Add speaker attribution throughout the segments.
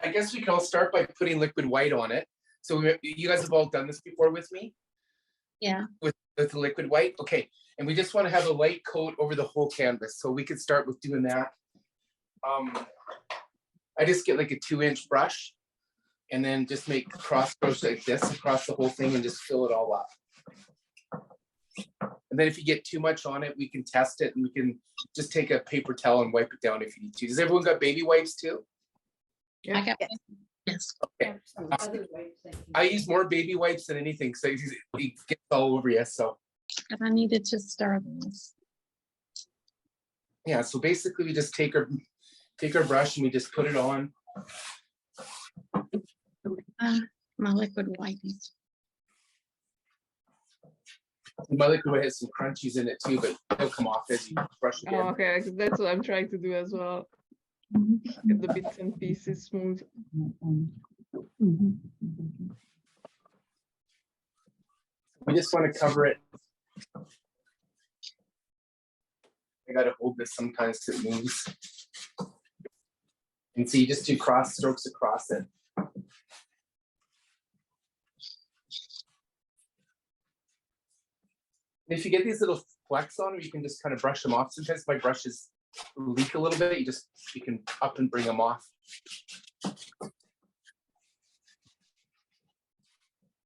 Speaker 1: I guess we can all start by putting liquid white on it. So you guys have all done this before with me?
Speaker 2: Yeah.
Speaker 1: With the liquid white? Okay. And we just want to have a light coat over the whole canvas. So we could start with doing that. I just get like a 2-inch brush and then just make cross strokes like this across the whole thing and just fill it all up. And then if you get too much on it, we can test it and we can just take a paper towel and wipe it down if you need to. Does everyone got baby wipes too?
Speaker 2: Yeah. I got yes.
Speaker 1: Okay. I use more baby wipes than anything, so it gets all over you. So.
Speaker 2: And I needed to start this.
Speaker 1: Yeah. So basically, we just take our brush and we just put it on.
Speaker 2: My liquid white.
Speaker 1: My liquid white has some crunchies in it too, but they'll come off as you brush again.
Speaker 3: Oh, okay, that's what I'm trying to do as well. Get the bits and pieces smooth.
Speaker 1: We just want to cover it. I got to hold this sometimes because it moves. And so you just do cross strokes across it. If you get these little flecks on, you can just kind of brush them off. Sometimes my brushes leak a little bit. You can up and bring them off.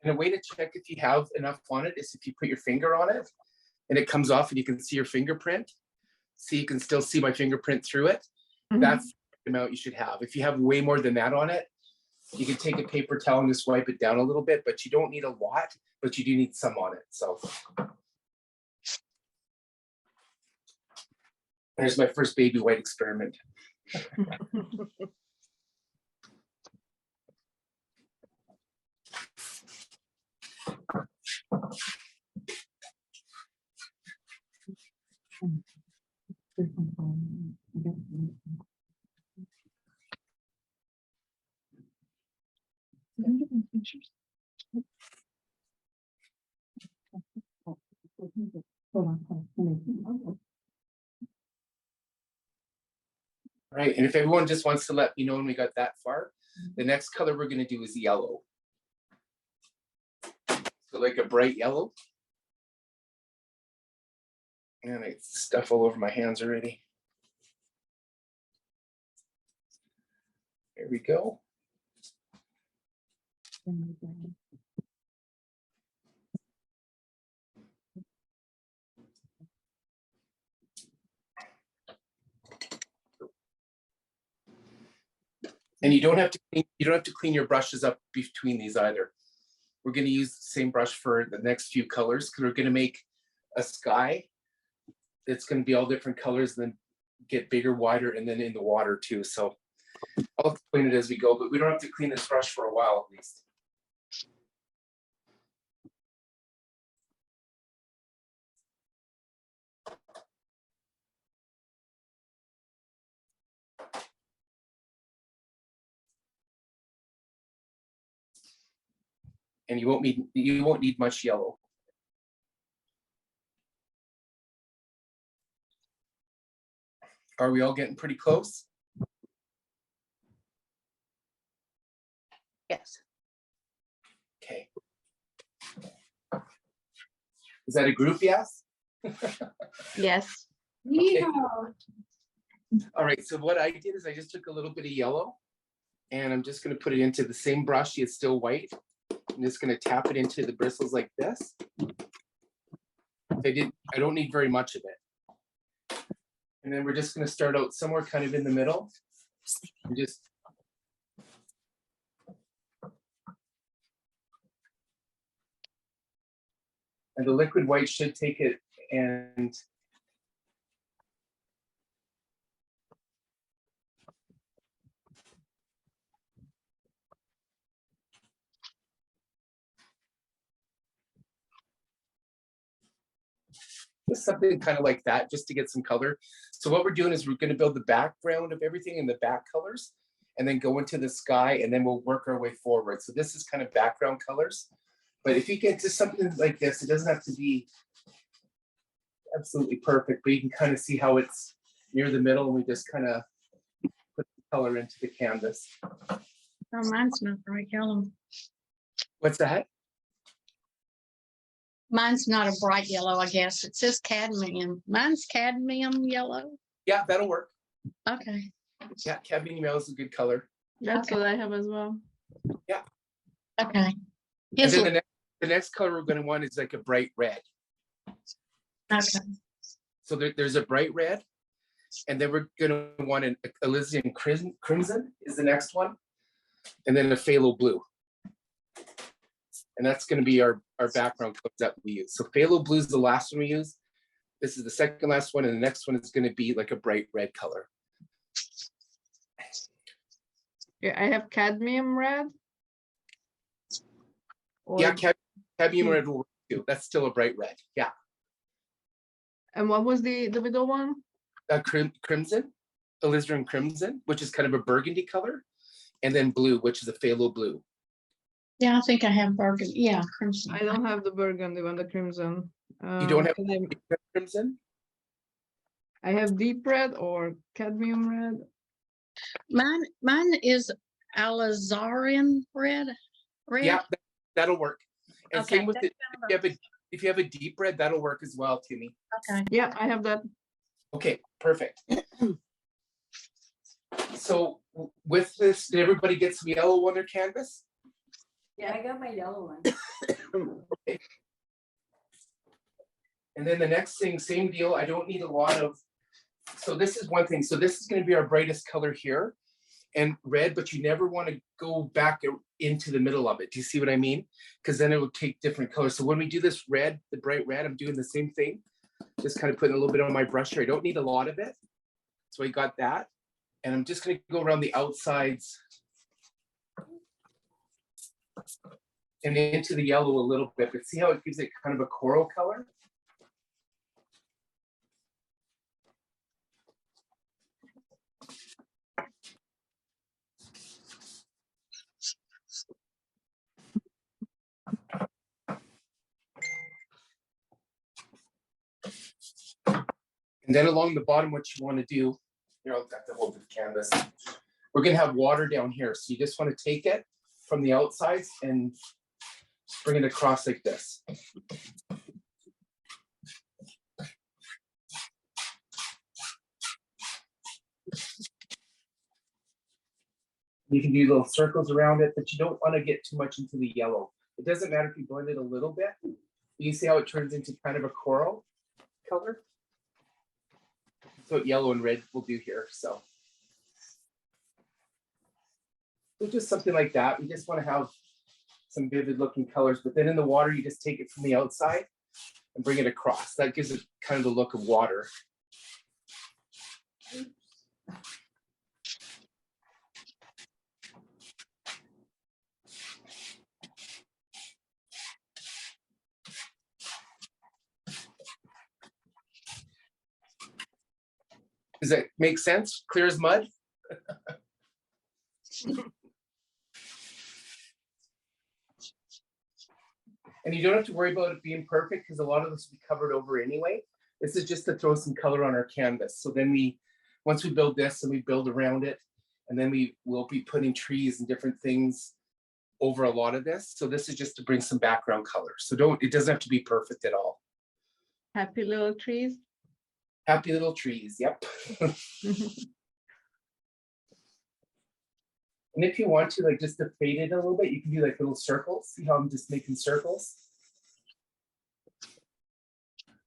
Speaker 1: And a way to check if you have enough on it is if you put your finger on it and it comes off and you can see your fingerprint. So you can still see my fingerprint through it. Mm-hmm. That's the amount you should have. If you have way more than that on it, you can take a paper towel and just wipe it down a little bit, but you don't need a lot, but you do need some on it. So there's my first baby white experiment. Right, and if everyone just wants to let me know when we got that far, the next color we're going to do is yellow. So like a bright yellow. And it's stuff all over my hands already. There we go. And you don't have to clean your brushes up between these either. We're going to use the same brush for the next few colors because we're going to make a sky that's going to be all different colors and then get bigger, wider, and then in the water too. So I'll explain it as we go, but we don't have to clean this brush for a while at least. And you won't need much yellow. Are we all getting pretty close?
Speaker 2: Yes.
Speaker 1: Okay. Is that a group yes?
Speaker 3: Yes.
Speaker 1: Okay. All right, so what I did is I just took a little bit of yellow and I'm just going to put it into the same brush. It's still white. I'm just going to tap it into the bristles like this. I don't need very much of it. And then we're just going to start out somewhere kind of in the middle. And just the liquid white should take it and just something kind of like that, just to get some color. So what we're doing is we're going to build the background of everything in the back colors and then go into the sky and then we'll work our way forward. So this is kind of background colors. But if you get to something like this, it doesn't have to be absolutely perfect, but you can kind of see how it's near the middle and we just kind of put the color into the canvas.
Speaker 2: Oh, mine's not bright yellow.
Speaker 1: What's that?
Speaker 2: Mine's not a bright yellow, I guess. It says cadmium. Mine's cadmium yellow.
Speaker 1: Yeah, that'll work.
Speaker 2: Okay.
Speaker 1: Yeah, cadmium yellow is a good color.
Speaker 3: That's
Speaker 2: Okay.
Speaker 3: what I have as well.
Speaker 2: Okay.
Speaker 1: And
Speaker 2: His
Speaker 1: then
Speaker 2: look-
Speaker 1: the next color we're going to want is like a bright red.
Speaker 2: okay.
Speaker 1: So there's a bright red, and then we're going to want an alizarin crimson is the next one, and then a phthalo blue. And that's going to be our background colors that we use. So phthalo blue is the last one we use. This is the second last one, and the next one is going to be like a bright red color.
Speaker 3: Yeah, I have cadmium red. Or-
Speaker 1: Yeah, cadmium red will work too. That's still a bright red. Yeah,
Speaker 3: And what was the middle one?
Speaker 1: crimson, alizarin crimson, which is kind of a burgundy color, and then blue, which is a phthalo blue.
Speaker 2: Yeah, I think I have burgundy. Yeah, crimson.
Speaker 3: I don't have the burgundy one, the crimson.
Speaker 1: You don't have
Speaker 3: can I-
Speaker 1: crimson?
Speaker 3: I have deep red or cadmium red.
Speaker 2: Mine is alizarin red. Red.
Speaker 1: Yeah, that'll work. And
Speaker 2: Okay,
Speaker 1: same with
Speaker 2: that's
Speaker 1: it.
Speaker 2: kind
Speaker 1: If you have a deep red, that'll work as well, Timmy.
Speaker 2: Okay.
Speaker 3: Yeah, I have that.
Speaker 1: Okay, perfect. So with this, did everybody get some yellow on their canvas?
Speaker 4: Yeah, I got my yellow one.
Speaker 1: Okay. And then the next thing, same deal. I don't need a lot of, so this is one thing. So this is going to be our brightest color here and red, but you never want to go back into the middle of it. Do you see what I mean? Because then it will take different colors. So when we do this red, the bright red, I'm doing the same thing. Just kind of putting a little bit on my brush here. I don't need a lot of it. So I got that. And I'm just going to go around the outsides and into the yellow a little bit, but see how it gives it kind of a coral color? And then along the bottom, what you want to do, here, I've got the whole canvas. We're going to have water down here. So you just want to take it from the outsides and bring it across like this. You can do little circles around it, but you don't want to get too much into the yellow. It doesn't matter if you blend it a little bit. You see how it turns into kind of a coral color? That's what yellow and red will do here, so. So just something like that. We just want to have some vivid looking colors, but then in the water, you just take it from the outside and bring it across. That gives it kind of the look of water. Does that make sense? Clear as mud? And you don't have to worry about it being perfect because a lot of this will be covered over anyway. This is just to throw some color on our canvas. So then once we build this and we build around it, and then we will be putting trees and different things over a lot of this. So this is just to bring some background color. So it doesn't have to be perfect at all.
Speaker 3: Happy little trees.
Speaker 1: Happy little trees, yep. And if you want to, like just to fade it a little bit, you can do like little circles. See how I'm just making circles?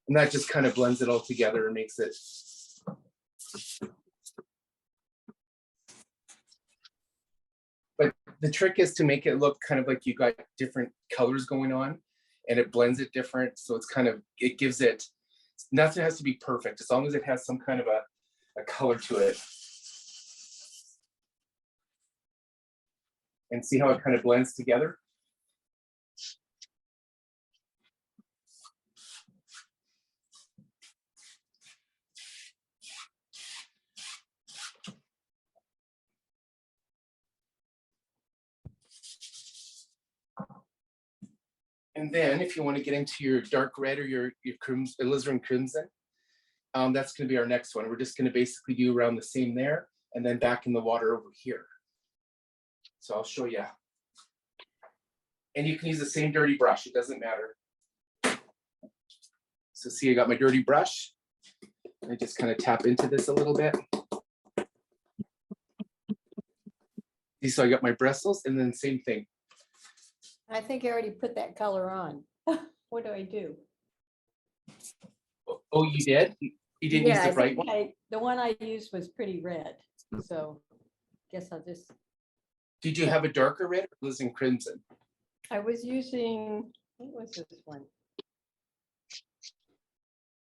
Speaker 1: And that just kind of blends it all together and makes it. But the trick is to make it look kind of like you got different colors going on and it blends it different. So it's kind of, it gives it, nothing has to be perfect as long as it has some kind of a color to it. And see how it kind of blends together? And then if you want to get into your dark red or your alizarin crimson, that's going to be our next one. We're just going to basically do around the same there and then back in the water over here. So I'll show you. And you can use the same dirty brush, it doesn't matter. So see, I got my dirty brush. I just kind of tap into this a little bit. See, so I got my bristles and then same thing.
Speaker 5: I think I already put that color on. What do I do?
Speaker 1: Oh, you did? You didn't use
Speaker 5: Yeah,
Speaker 1: the right one?
Speaker 5: the one I used was pretty red, so guess I'll just,
Speaker 1: Did you have a darker red or was in crimson?
Speaker 5: I was using, what was this one?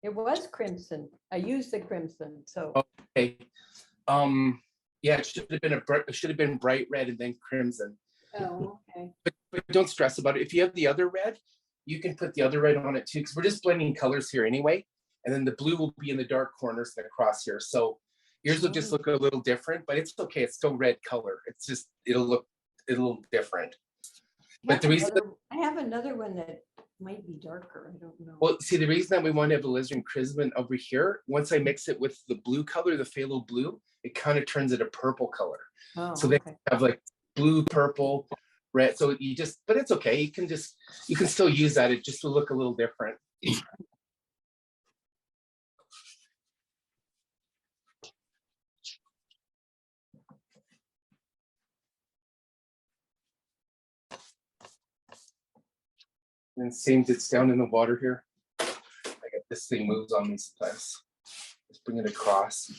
Speaker 5: It was crimson. I used the crimson, so.
Speaker 1: Okay. Yeah, it should have been bright red and then crimson.
Speaker 5: Oh, okay.
Speaker 1: But don't stress about it. If you have the other red, you can put the other red on it too, because we're just blending colors here anyway. And then the blue will be in the dark corners and across here. So yours will just look a little different, but it's okay. It's still red color. It's just, it'll look a little different. But the reason,
Speaker 5: I have another one that might be darker. I don't know.
Speaker 1: well, see, the reason that we want to have alizarin crimson over here, once I mix it with the blue color, the phthalo blue, it kind of turns it a purple color.
Speaker 5: Oh,
Speaker 1: So they
Speaker 5: okay.
Speaker 1: have like blue, purple, red. So you just, but it's okay. You can still use that. It just will look a little different. And same, it's down in the water here. I get this thing moves on me sometimes. Let's bring it across.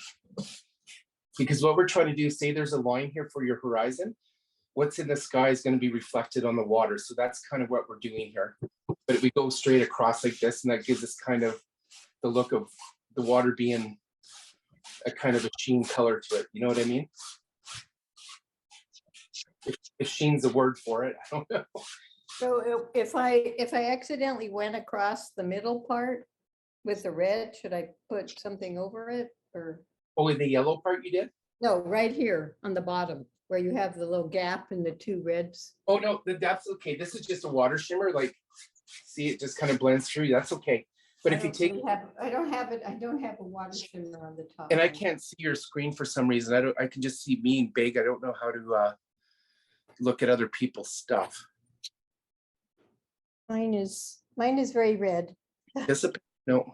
Speaker 1: Because what we're trying to do, say there's a line here for your horizon, what's in the sky is going to be reflected on the water. So that's kind of what we're doing here. But if we go straight across like this, and that gives us kind of the look of the water being a kind of a sheen color to it. You know what I mean? If sheen's a word for it, I don't know.
Speaker 5: So if I accidentally went across the middle part with the red, should I put something over it or?
Speaker 1: Oh, in the yellow part you did?
Speaker 5: No, right here on the bottom where you have the little gap in the two reds.
Speaker 1: Oh, no, that's okay. This is just a water shimmer. Like, see, it just kind of blends through. That's okay. But if you take,
Speaker 5: I don't have a water shimmer on the top.
Speaker 1: and I can't see your screen for some reason. I can just see me big. I don't know how to look at other people's stuff.
Speaker 5: Mine is very red.
Speaker 1: No.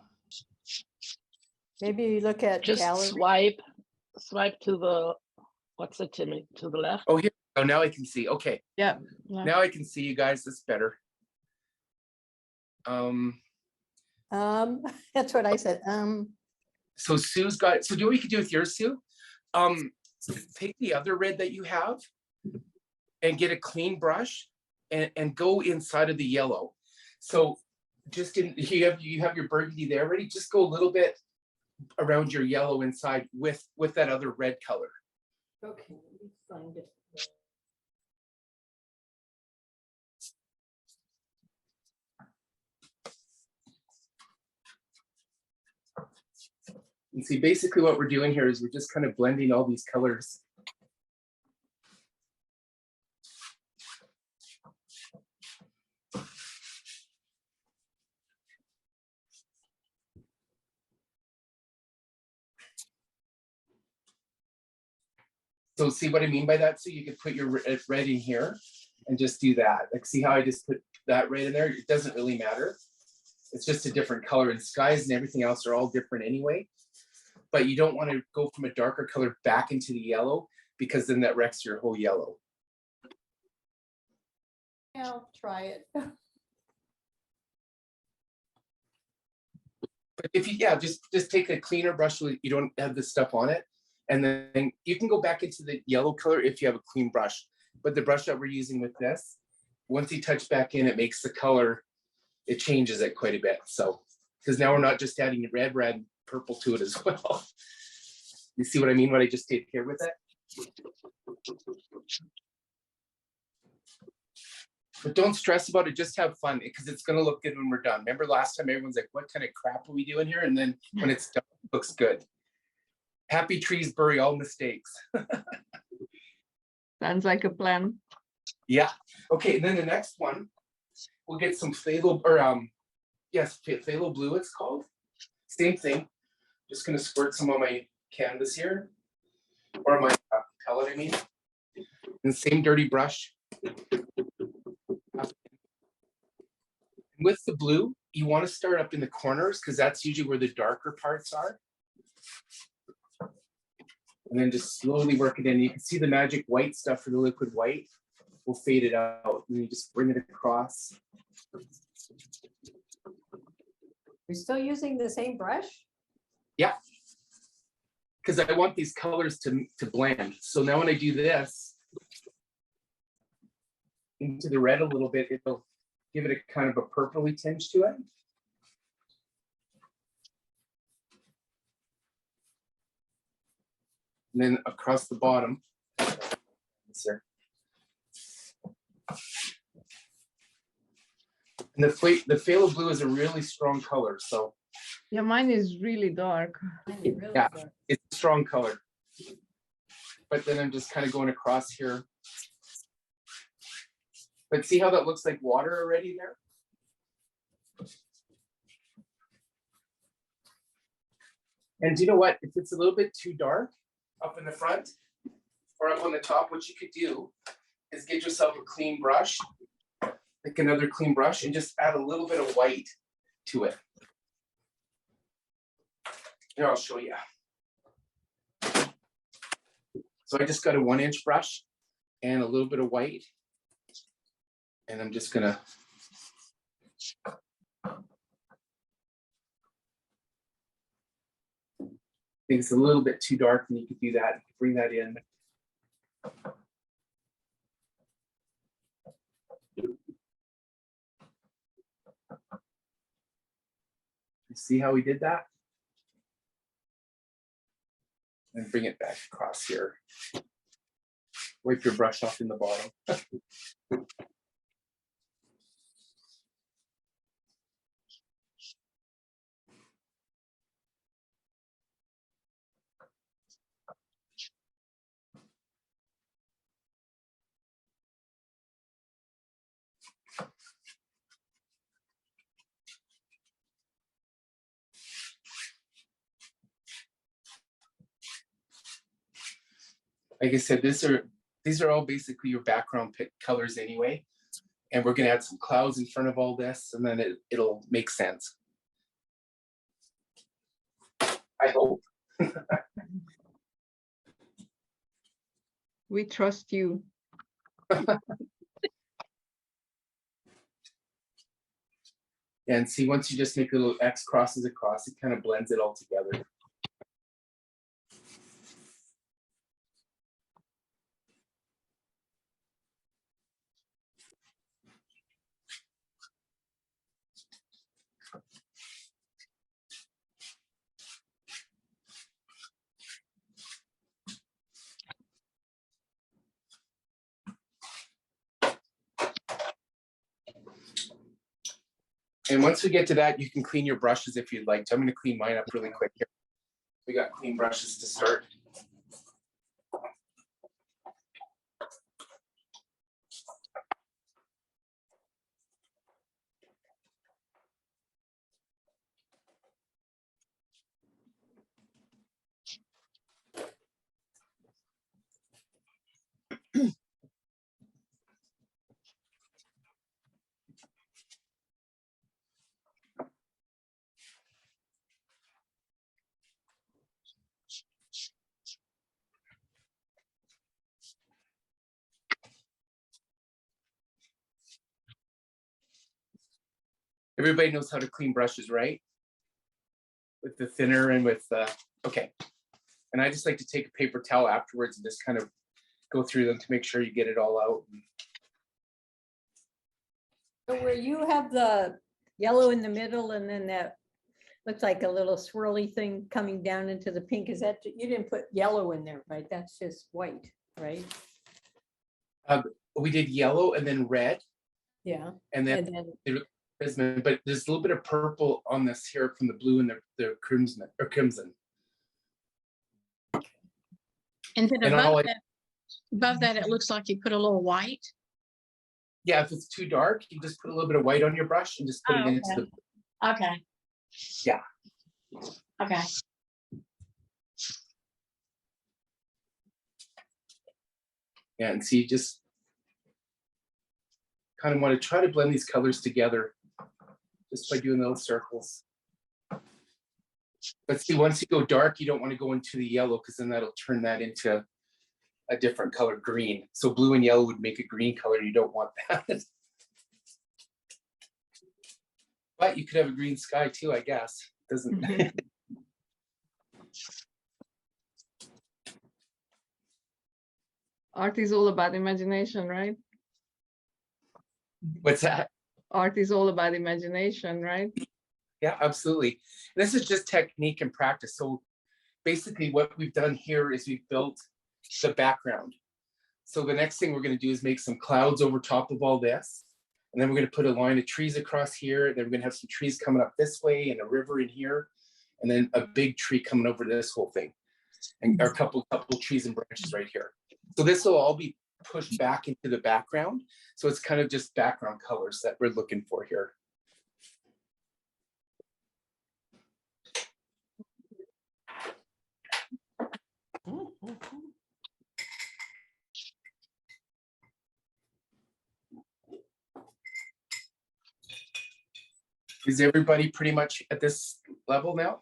Speaker 5: Maybe you look at
Speaker 6: Just
Speaker 5: gallery.
Speaker 6: swipe to the, what's it, Timmy, to the left?
Speaker 1: Oh, here. Oh, now I can see. Okay.
Speaker 3: Yeah.
Speaker 1: Now I can see you guys. That's better.
Speaker 5: That's what I said.
Speaker 1: So Sue's got, so do what you can do with yours, Sue. Take the other red that you have and get a clean brush and go inside of the yellow. So just in, you have your burgundy there already, just go a little bit around your yellow inside with that other red color.
Speaker 5: Okay, let me find it.
Speaker 1: And see, basically what we're doing here is we're just kind of blending all these colors. So see what I mean by that? So you could put your red in here and just do that. Like, see how I just put that red in there? It doesn't really matter. It's just a different color, and skies and everything else are all different anyway. But you don't want to go from a darker color back into the yellow, because then that wrecks your whole yellow.
Speaker 5: I'll try it.
Speaker 1: But if you, yeah, just take a cleaner brush so you don't have this stuff on it. And then you can go back into the yellow color if you have a clean brush. But the brush that we're using with this, once you touch back in, it makes the color, it changes it quite a bit. So, because now we're not just adding red, purple to it as well. You see what I mean, what I just did here with it? But don't stress about it, just have fun, because it's gonna look good when we're done. Remember last time everyone's like, what kind of crap are we doing here? And then when it's done, it looks good. Happy trees bury all mistakes.
Speaker 3: Sounds like a plan.
Speaker 1: Yeah. Okay, and then the next one, we'll get some phthalo, or yes, phthalo blue it's called. Same thing. Just gonna squirt some on my canvas here, or my palette, I mean. And the same dirty brush. With the blue, you want to start up in the corners because that's usually where the darker parts are. And then just slowly work it in. You can see the magic white stuff for the liquid white will fade it out. And you just bring it across.
Speaker 5: You're still using the same brush?
Speaker 1: Yeah. Because I want these colors to blend. So now when I do this into the red a little bit, it'll give it a kind of a purpley tinge to it. And then across the bottom. Sir. And the phthalo blue is a really strong color, so
Speaker 3: Yeah, mine is really dark.
Speaker 1: yeah, it's a strong color. But then I'm just kind of going across here. But see how that looks like water already there? And do you know what? If it's a little bit too dark up in the front or up on the top, what you could do is get yourself a clean brush, like another clean brush, and just add a little bit of white to it. Here, I'll show you. So I just got a 1-inch brush and a little bit of white. And I'm just gonna I think it's a little bit too dark, and you could do that. You could bring that in. You see how we did that? And bring it back across here. Wipe your brush off in the bottom. Like I said, these are all basically your background pick colors anyway. And we're gonna add some clouds in front of all this, and then it'll make sense. I hope.
Speaker 3: We trust you.
Speaker 1: And see, once you just make little X crosses across, it kind of blends it all together. And once we get to that, you can clean your brushes if you'd like to. I'm going to clean mine up really quick here. We got clean brushes to start. Everybody knows how to clean brushes, right? With the thinner and with okay. And I just like to take a paper towel afterwards and just kind of go through them to make sure you get it all out.
Speaker 5: So where you have the yellow in the middle and then that looks like a little swirly thing coming down into the pink, is that, you didn't put yellow in there, right? That's just white, right?
Speaker 1: We did yellow and then red.
Speaker 5: Yeah.
Speaker 1: And then but there's a little bit of purple on this here from the blue and the crimson or crimson.
Speaker 2: And then
Speaker 1: And
Speaker 2: above that, it looks like you put a little white.
Speaker 1: Yeah, if it's too dark, you just put a little bit of white on your brush and just put it into the.
Speaker 2: Okay.
Speaker 1: Yeah.
Speaker 2: Okay.
Speaker 1: Yeah, and see, just kind of want to try to blend these colors together just by doing those circles. But see, once you go dark, you don't want to go into the yellow because then that'll turn that into a different color, green. So blue and yellow would make a green color. You don't want that. But you could have a green sky too, I guess. Doesn't.
Speaker 3: Art is all about imagination, right?
Speaker 1: What's that?
Speaker 3: Art is all about imagination, right?
Speaker 1: Yeah, absolutely. This is just technique and practice. So basically what we've done here is we've built the background. So the next thing we're going to do is make some clouds over top of all this. And then we're going to put a line of trees across here. Then we're going to have some trees coming up this way and a river in here. And then a big tree coming over this whole thing. And a couple trees and branches right here. So this will all be pushed back into the background. So it's kind of just background colors that we're looking for here. Is everybody pretty much at this level now?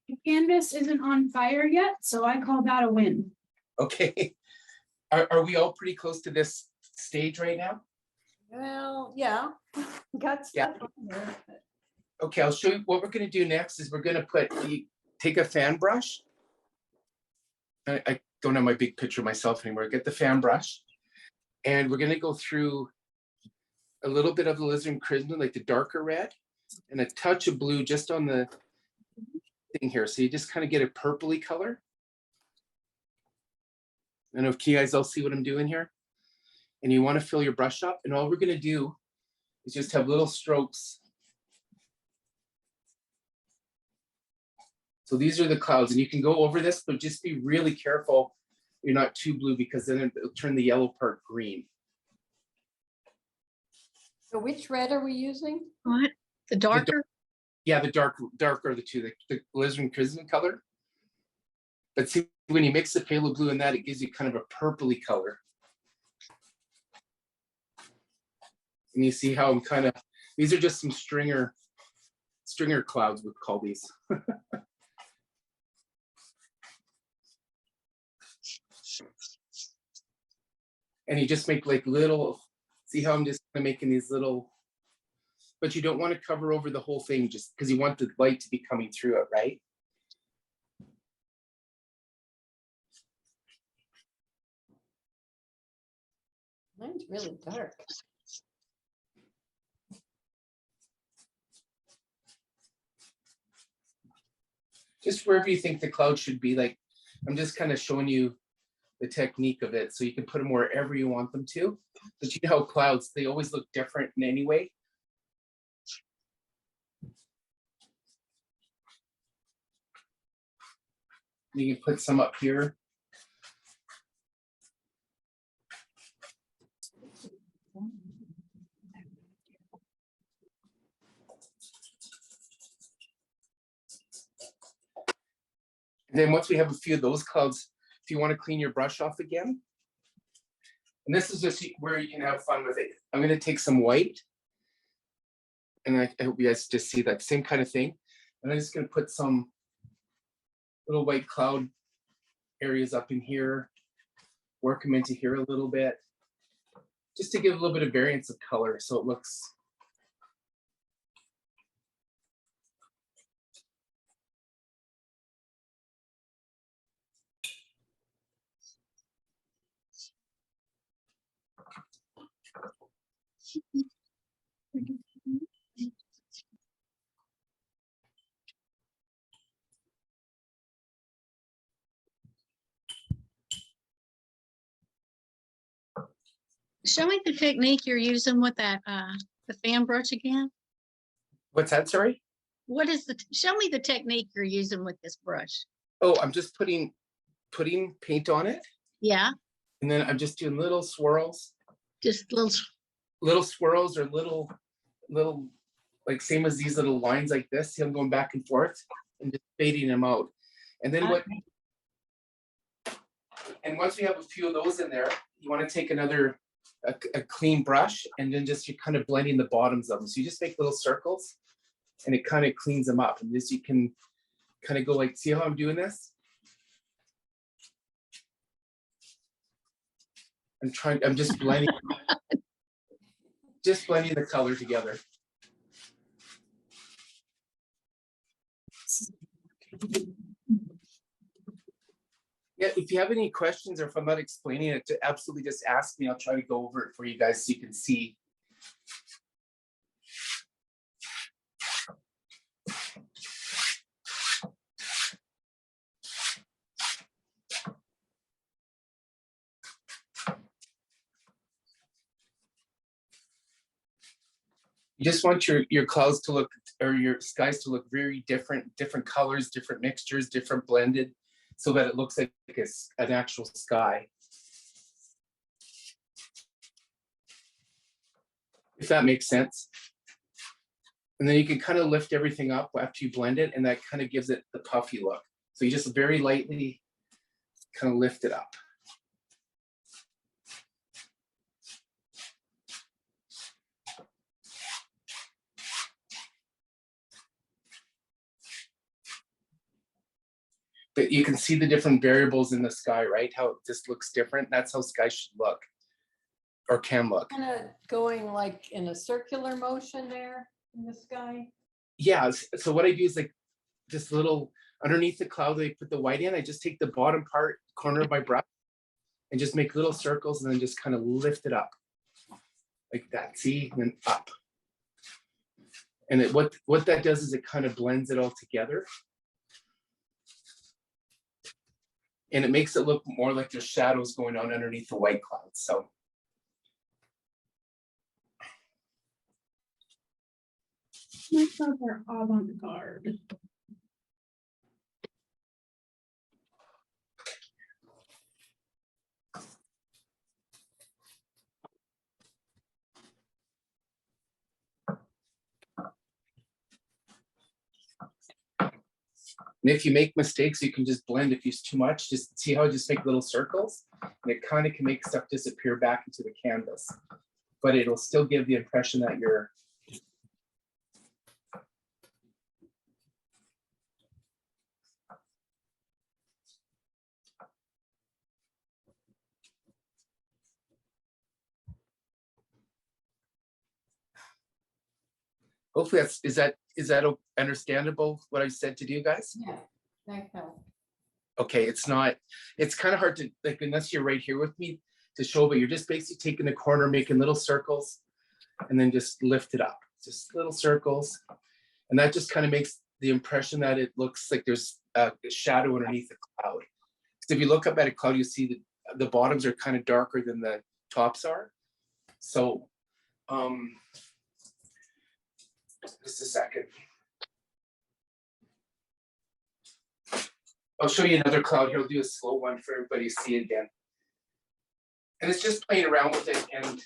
Speaker 7: The canvas isn't on fire yet, so I call that a win.
Speaker 1: Okay. Are we all pretty close to this stage right now?
Speaker 5: Well, yeah. Got
Speaker 1: Yeah.
Speaker 5: stuff on there, but-
Speaker 1: Okay, I'll show you what we're gonna do next is we're gonna take a fan brush. I don't have my big picture myself anymore. Get the fan brush. And we're gonna go through a little bit of the alizarin crimson, like the darker red, and a touch of blue just on the thing here. So you just kind of get a purpley color. I don't know if you guys all see what I'm doing here. And you want to fill your brush up. And all we're gonna do is just have little strokes. So these are the clouds, and you can go over this, but just be really careful you're not too blue because then it'll turn the yellow part green.
Speaker 5: So which red are we using?
Speaker 2: What? The darker?
Speaker 1: Yeah, the darker of the two, the alizarin crimson color. But see, when you mix the phthalo blue in that, it gives you kind of a purpley color. And you see how I'm kind of, these are just some stringer clouds, we call these. And you just make like little, see how I'm just making these little, but you don't want to cover over the whole thing just because you want the light to be coming through it, right?
Speaker 5: Mine's really dark.
Speaker 1: Just wherever you think the cloud should be, like, I'm just kind of showing you the technique of it so you can put them wherever you want them to. But you know how clouds, they always look different in any way. You can put some up here. And then once we have a few of those clouds, if you want to clean your brush off again, and this is just where you can have fun with it. I'm going to take some white, and I hope you guys just see that same kind of thing. And I'm just going to put some little white cloud areas up in here, work them into here a little bit, just to give a little bit of variance of color so it looks.
Speaker 2: Show me the technique you're using with that, the fan brush again.
Speaker 1: What's that, sorry?
Speaker 2: What is show me the technique you're using with this brush.
Speaker 1: Oh, I'm just putting paint on it.
Speaker 2: Yeah,
Speaker 1: And then I'm just doing little swirls.
Speaker 2: just little,
Speaker 1: Little swirls or little like same as these little lines like this, see I'm going back and forth and just fading them out. And then once we have a few of those in there, you want to take another a clean brush and then just you're kind of blending the bottoms of them. So you just make little circles and it kind of cleans them up. And this you can kind of go like, see how I'm doing this? I'm just blending, just blending the color together. Yeah, if you have any questions or if I'm not explaining it, to absolutely just ask me. I'll try to go over it for you guys so you can see. You just want your clouds to look, or your skies to look very different colors, different mixtures, different blended, so that it looks like an actual sky. If that makes sense. And then you can kind of lift everything up after you blend it, and that kind of gives it the puffy look. So you just very lightly kind of lift it up. But you can see the different variables in the sky, right? How it just looks different. That's how sky should look, or can look.
Speaker 5: Kind of going like in a circular motion there in the sky.
Speaker 1: Yeah, so what I do is like this little, underneath the cloud, I put the white in, I just take the bottom part, corner of my brush, and just make little circles and then just kind of lift it up. Like that, see, and then up. And what that does is it kind of blends it all together. And it makes it look more like there's shadows going on underneath the white clouds, so.
Speaker 7: My clouds are avant-garde.
Speaker 1: And if you make mistakes, you can just blend. If it's too much, just see how I just make little circles, and it kind of can make stuff disappear back into the canvas, but it'll still give the impression that you're. Hopefully is that understandable what I said to do, guys?
Speaker 5: Yeah, that helps.
Speaker 1: Okay, it's kind of hard to, like, unless you're right here with me to show, but you're just basically taking the corner, making little circles, and then just lift it up, just little circles. And that just kind of makes the impression that it looks like there's a shadow underneath the cloud. Because if you look up at a cloud, you see that the bottoms are kind of darker than the tops are. So, just a second. I'll show you another cloud here. I'll do a slow one for everybody to see it again. And it's just playing around with it. And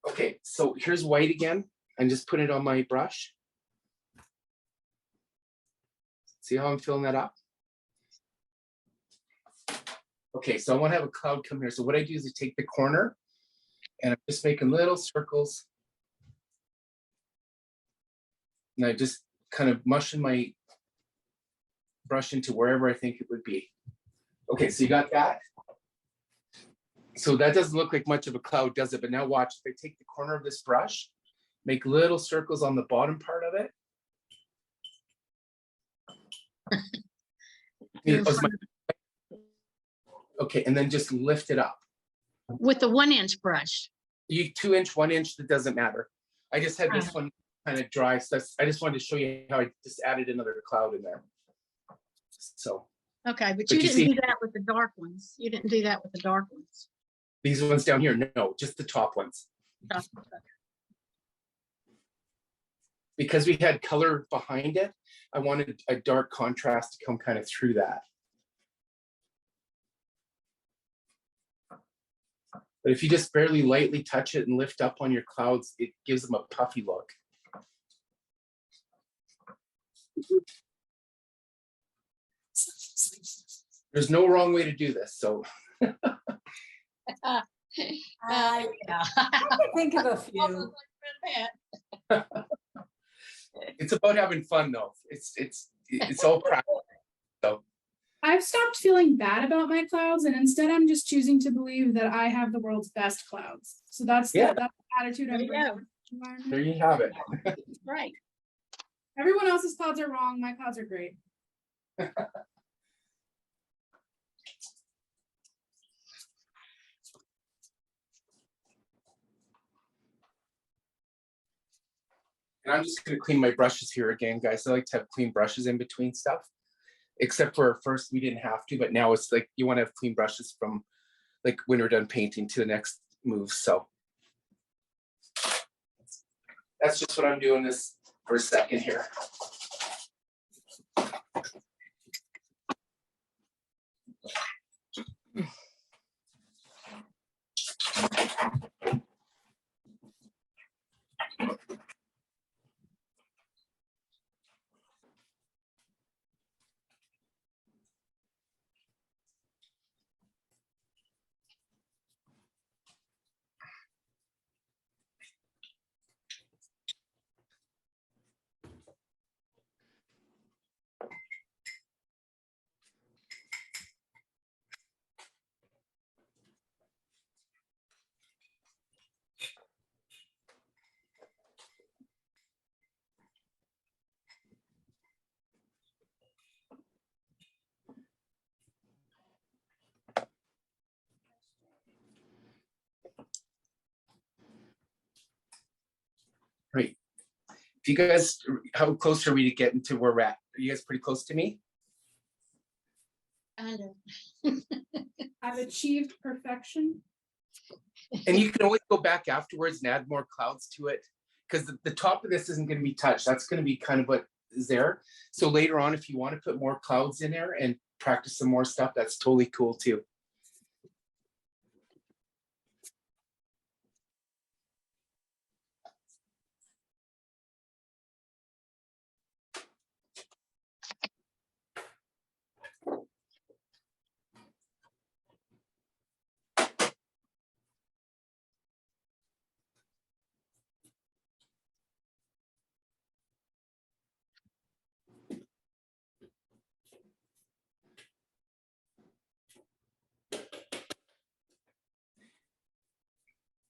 Speaker 1: okay, so here's white again. And just put it on my brush. See how I'm filling that up? Okay, so I want to have a cloud come here. So what I do is I take the corner and I'm just making little circles. And I just kind of mushing my brush into wherever I think it would be. Okay, so you got that. So that doesn't look like much of a cloud, does it? But now watch, if I take the corner of this brush, make little circles on the bottom part of it. Okay, and then just lift it up.
Speaker 2: With the 1-inch brush.
Speaker 1: You 2-inch, 1-inch, that doesn't matter. I just had this one kind of dry, so I just wanted to show you how I just added another cloud in there. So.
Speaker 2: Okay, but you didn't do that with the dark ones. You didn't do that with the dark ones.
Speaker 1: These ones down here, no, just the top ones. Because we had color behind it, I wanted a dark contrast to come kind of through that. But if you just barely lightly touch it and lift up on your clouds, it gives them a puffy look. There's no wrong way to do this, so.
Speaker 5: Yeah.
Speaker 2: Yeah.
Speaker 5: I can think of a few.
Speaker 1: It's about having fun though. It's all practice. So
Speaker 7: I've stopped feeling bad about my clouds, and instead I'm just choosing to believe that I have the world's best clouds. So that's
Speaker 1: Yeah.
Speaker 7: that's the attitude I'm bringing
Speaker 2: Yeah.
Speaker 7: to the environment.
Speaker 1: there you have it.
Speaker 2: Right.
Speaker 7: Everyone else's clouds are wrong. My clouds are great.
Speaker 1: And I'm just gonna clean my brushes here again, guys. I like to have clean brushes in between stuff. Except for first we didn't have to, but now it's like you want to have clean brushes from like when we're done painting to the next move. So that's just what I'm doing this for a second here. Right. If you guys, how close are we to getting to where we're at? Are you guys pretty close to me?
Speaker 2: Kind of.
Speaker 7: I've achieved perfection.
Speaker 1: And you can always go back afterwards and add more clouds to it because the top of this isn't going to be touched. That's going to be kind of what is there. So later on, if you want to put more clouds in there and practice some more stuff, that's totally cool too.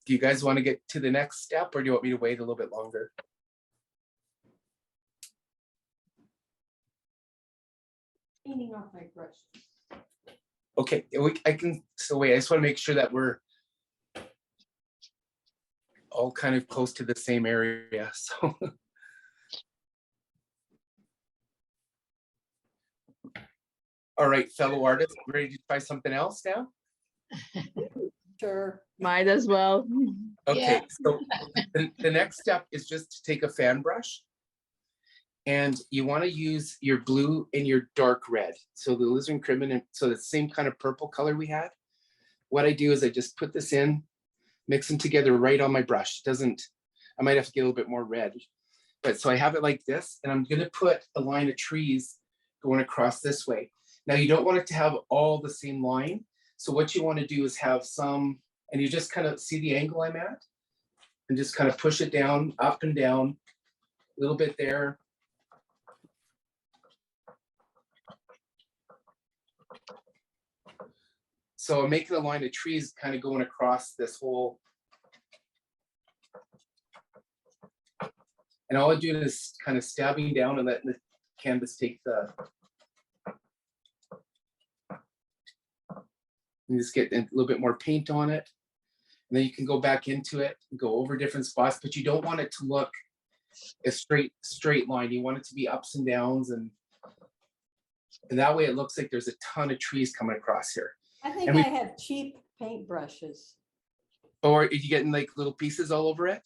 Speaker 1: Do you guys want to get to the next step or do you want me to wait a little bit longer?
Speaker 5: Cleaning off my brushes.
Speaker 1: Okay, I can still wait. I just want to make sure that we're all kind of close to the same area. So all right, fellow artists, ready to try something else now?
Speaker 5: Sure.
Speaker 3: Might as well.
Speaker 1: Okay,
Speaker 2: Yeah.
Speaker 1: so the next step is just to take a fan brush and you want to use your blue and your dark red. So the alizarin crimson, and so the same kind of purple color we had. What I do is I just put this in, mix them together right on my brush. I might have to get a little bit more red. But so I have it like this, and I'm gonna put a line of trees going across this way. Now you don't want it to have all the same line. So what you want to do is have some, and you just kind of see the angle I'm at, and just kind of push it down, up and down, a little bit there. So I'm making a line of trees kind of going across this whole. And all I do is kind of stabbing down and letting the canvas take the. And just get a little bit more paint on it. And then you can go back into it and go over different spots, but you don't want it to look a straight line. You want it to be ups and downs, and that way it looks like there's a ton of trees coming across here.
Speaker 5: I think
Speaker 1: And we-
Speaker 5: I have cheap paint brushes.
Speaker 1: Or are you getting like little pieces all over it?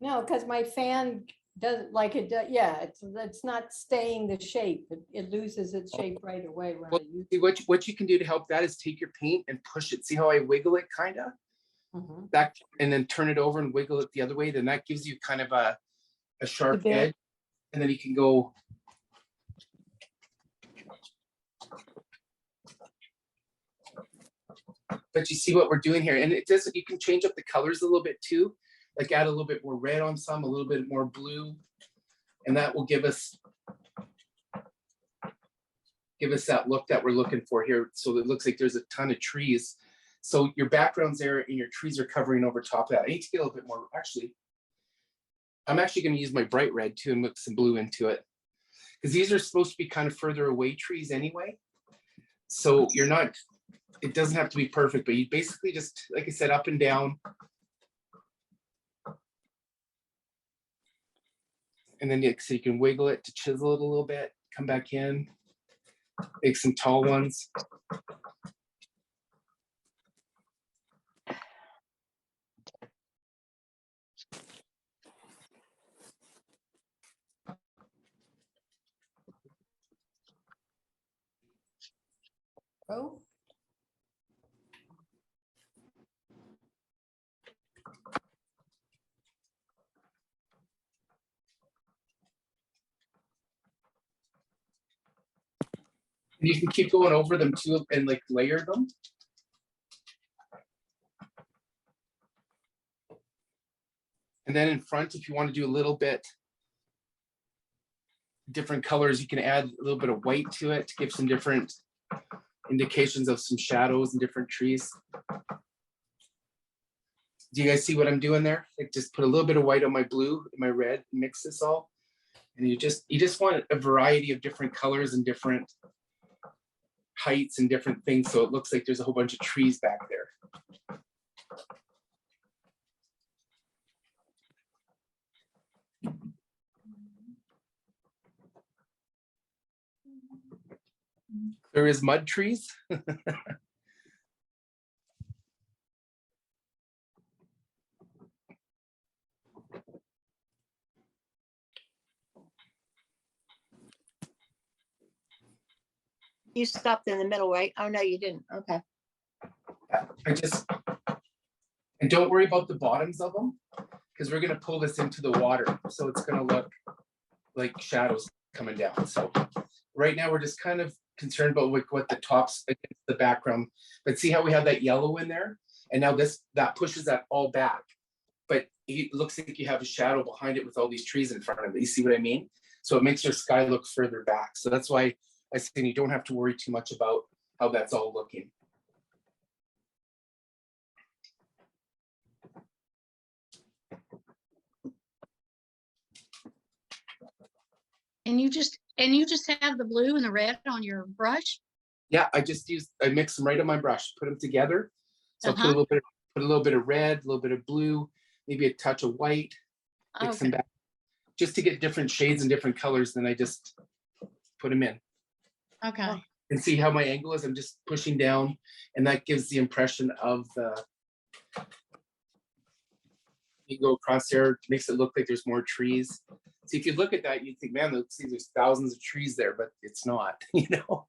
Speaker 5: No, because my fan doesn't like it. Yeah, it's not staying the shape. It loses its shape right away when I
Speaker 1: Well,
Speaker 5: use
Speaker 1: see, what you can do to help that is take your paint and push it. See how I wiggle it kind of
Speaker 5: it.
Speaker 1: back and then turn it over and wiggle it the other way. Then that gives you kind of a sharp
Speaker 6: There-
Speaker 1: edge. And then you can go But you see what we're doing here, and it does, you can change up the colors a little bit too, like add a little bit more red on some, a little bit more blue, and that will give us that look that we're looking for here. So it looks like there's a ton of trees. So your background's there and your trees are covering over top of that. I need to get a little bit more, actually. I'm actually going to use my bright red too and mix some blue into it, because these are supposed to be kind of further away trees anyway. So you're not, it doesn't have to be perfect, but you basically just, like I said, up and down. And then so you can wiggle it to chisel it a little bit, come back in, make some tall ones.
Speaker 5: Oh,
Speaker 1: And you can keep going over them too and like layer them. And then in front, if you want to do a little bit different colors, you can add a little bit of white to it to give some different indications of some shadows and different trees. Do you guys see what I'm doing there? Like just put a little bit of white on my blue and my red, mix this all. And you just want a variety of different colors and different heights and different things. So it looks like there's a whole bunch of trees back there. There is mud trees.
Speaker 5: you stopped in the middle, right? Oh, no, you didn't. Okay.
Speaker 1: And don't worry about the bottoms of them, because we're going to pull this into the water. So it's going to look like shadows coming down. So right now we're just kind of concerned about what the tops against the background, but see how we have that yellow in there? And now that pushes that all back, but it looks like you have a shadow behind it with all these trees in front of it. You see what I mean? So it makes your sky look further back. So that's why I say you don't have to worry too much about how that's all looking.
Speaker 2: And you just have the blue and the red on your brush?
Speaker 1: Yeah, I mix them right on my brush, put them together. So I put a little bit of red, a little bit of blue, maybe a touch of white, mix them back, just to get different shades and different colors. Then I just put them in.
Speaker 2: Okay.
Speaker 1: And see how my angle is? I'm just pushing down, and that gives the impression of you go across there, makes it look like there's more trees. See, if you look at that, you'd think, man, there's thousands of trees there, but it's not, you know.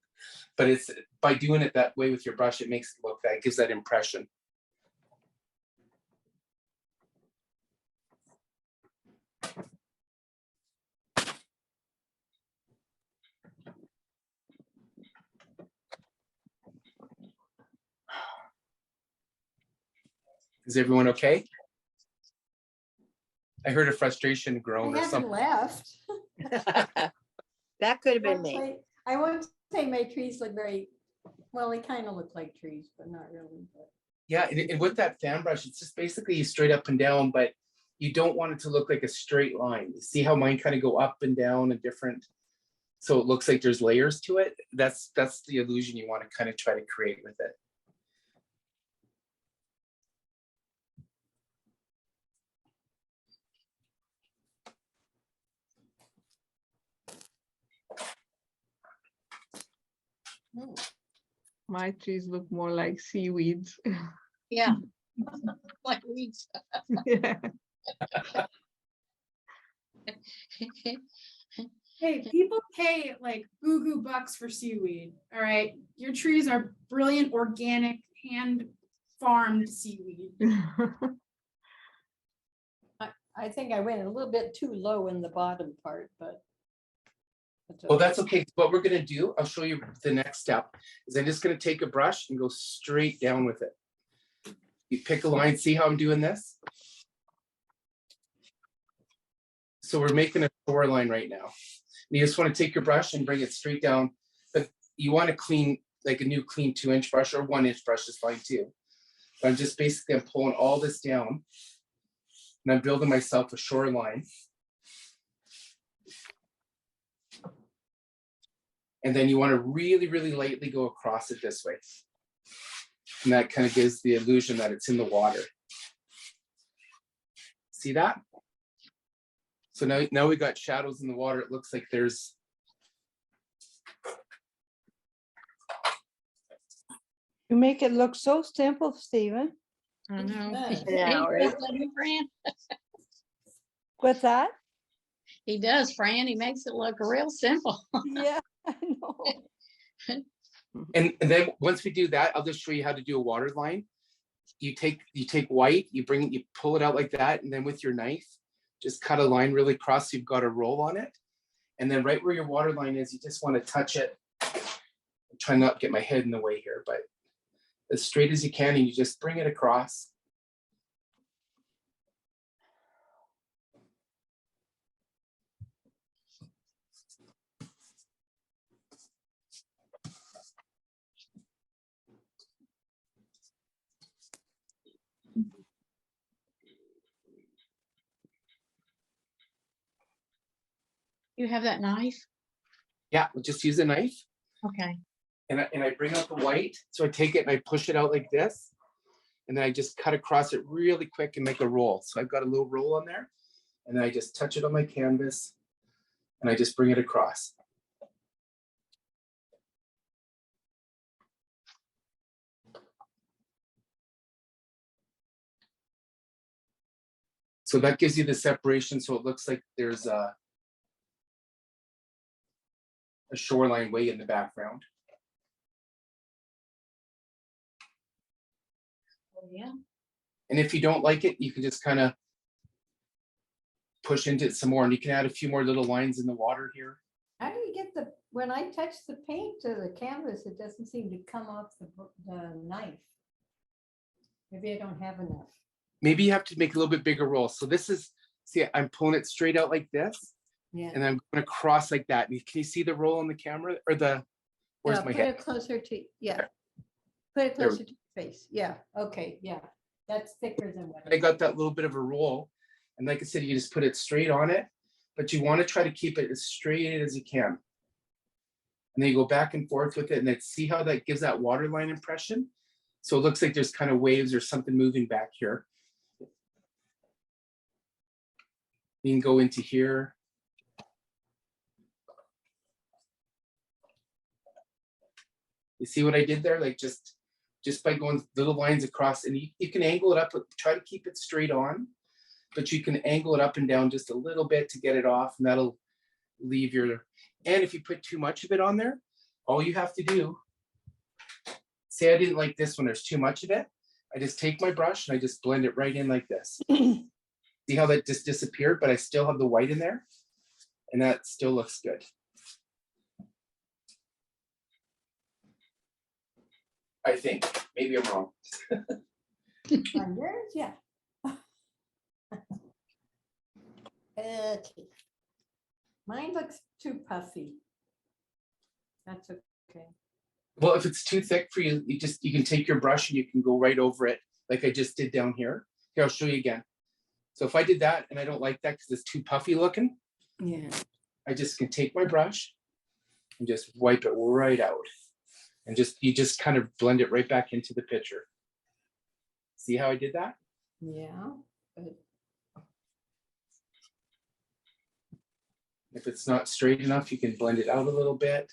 Speaker 1: But it's by doing it that way with your brush, it makes it look that, it gives that impression. Is everyone okay? I heard a frustration groan
Speaker 5: I
Speaker 1: or
Speaker 5: haven't
Speaker 1: something.
Speaker 5: left.
Speaker 8: That could have been me.
Speaker 5: I won't say my trees look very, well, they kind of look like trees, but not really. But.
Speaker 1: Yeah, and with that fan brush, it's just basically straight up and down, but you don't want it to look like a straight line. You see how mine kind of go up and down and different, so it looks like there's layers to it. That's the illusion you want to kind of try to create with it.
Speaker 3: My trees look more like seaweeds.
Speaker 2: Yeah. Like weeds.
Speaker 3: Yeah.
Speaker 7: Hey, people pay like boo bucks for seaweed. All right. Your trees are brilliant, organic, hand farmed seaweed.
Speaker 5: I think I went a little bit too low in the bottom part, but.
Speaker 1: Well, that's okay. What we're going to do, I'll show you the next step, is I'm just going to take a brush and go straight down with it. You pick a line, see how I'm doing this? So we're making a shoreline right now. You just want to take your brush and bring it straight down, but you want to clean, like a new clean 2-inch brush, or 1-inch brush is fine too. But I'm just basically, I'm pulling all this down and I'm building myself a shoreline. And then you want to really, really lightly go across it this way. And that kind of gives the illusion that it's in the water. See that? So now we got shadows in the water. It looks like there's.
Speaker 9: You make it look so simple, Stephen.
Speaker 2: I know.
Speaker 5: does.
Speaker 8: Yeah,
Speaker 2: He
Speaker 8: right.
Speaker 2: does, doesn't he, Fran?
Speaker 9: What's that?
Speaker 2: He does, Fran. He makes it look real simple.
Speaker 9: Yeah, I know.
Speaker 1: And then once we do that, I'll just show you how to do a water line. You take white, you pull it out like that, and then with your knife, just cut a line really across so you've got a roll on it. And then right where your water line is, you just want to touch it. I'm trying not to get my head in the way here, but as straight as you can, and you just bring it across.
Speaker 2: You have that knife?
Speaker 1: Yeah, we'll just use a knife.
Speaker 2: Okay.
Speaker 1: And I bring out the white. So I take it and I push it out like this. And then I just cut across it really quick and make a roll. So I've got a little roll on there. And then I just touch it on my canvas and I just bring it across. So that gives you the separation. So it looks like there's a shoreline way in the background.
Speaker 2: Oh, yeah.
Speaker 1: And if you don't like it, you can just kind of push into it some more, and you can add a few more little lines in the water here.
Speaker 5: How do you get when I touch the paint to the canvas, it doesn't seem to come off the knife. Maybe I don't have enough.
Speaker 1: Maybe you have to make a little bit bigger roll. So this is, see, I'm pulling it straight out like this,
Speaker 5: Yeah.
Speaker 1: and I'm going to cross like that. And can you see the roll on the camera, or where's
Speaker 5: Yeah,
Speaker 1: my
Speaker 5: put
Speaker 1: head?
Speaker 5: it closer to, yeah. Put it
Speaker 1: There.
Speaker 5: closer to your face. Yeah, okay, yeah. That's thicker than what
Speaker 1: I got that little bit of a roll. And like I said, you just put it straight on it, but you want to try to keep it as straight as you can. And then you go back and forth with it, and then see how that gives that waterline impression. So it looks like there's kind of waves or something moving back here. You can go into here. You see what I did there? Like just by going little lines across, and you can angle it up, but try to keep it straight on, but you can angle it up and down just a little bit to get it off, and that'll leave your, and if you put too much of it on there, all you have to do, say I didn't like this one, there's too much of it, I just take my brush and I just blend it right in like this. See how that just disappeared, but I still have the white in there, and that still looks good. I think, maybe I'm wrong.
Speaker 5: on yours, yeah. Okay. Mine looks too puffy. That's okay.
Speaker 1: Well, if it's too thick for you, you can take your brush and you can go right over it, like I just did down here. Here, I'll show you again. So if I did that and I don't like that because it's too puffy looking,
Speaker 5: Yeah.
Speaker 1: I just can take my brush and just wipe it right out. And you just kind of blend it right back into the picture. See how I did that?
Speaker 5: Yeah. But
Speaker 1: If it's not straight enough, you can blend it out a little bit.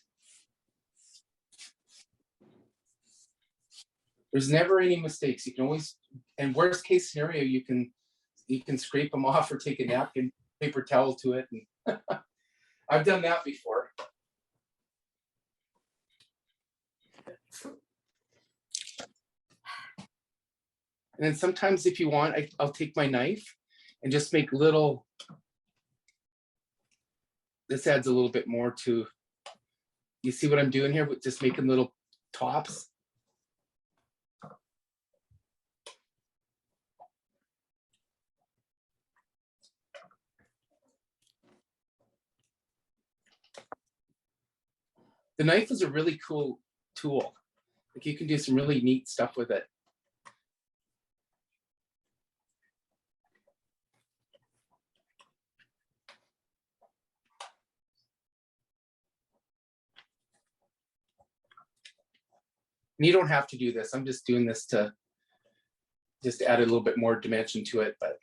Speaker 1: There's never any mistakes. You can always, and worst case scenario, you can scrape them off or take a napkin, paper towel to it. And I've done that before. And then sometimes if you want, I'll take my knife and just make little, this adds a little bit more to, you see what I'm doing here with just making little tops? The knife is a really cool tool. Like you can do some really neat stuff with it. And you don't have to do this. I'm just doing this to just add a little bit more dimension to it, but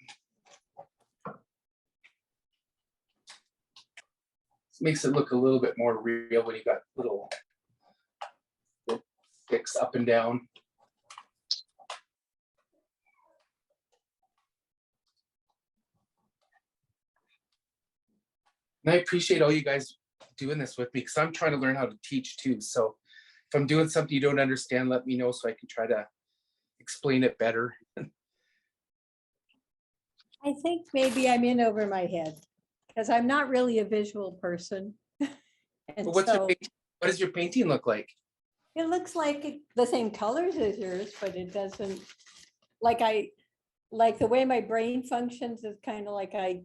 Speaker 1: makes it look a little bit more real when you got little sticks up and down. And I appreciate all you guys doing this with me because I'm trying to learn how to teach too. So if I'm doing something you don't understand, let me know so I can try to explain it better.
Speaker 5: I think maybe I'm in over my head because I'm not really a visual person. And
Speaker 1: But what's
Speaker 5: so
Speaker 1: what does your painting look like?
Speaker 5: it looks like the same colors as yours, but it doesn't, like the way my brain functions is kind of like I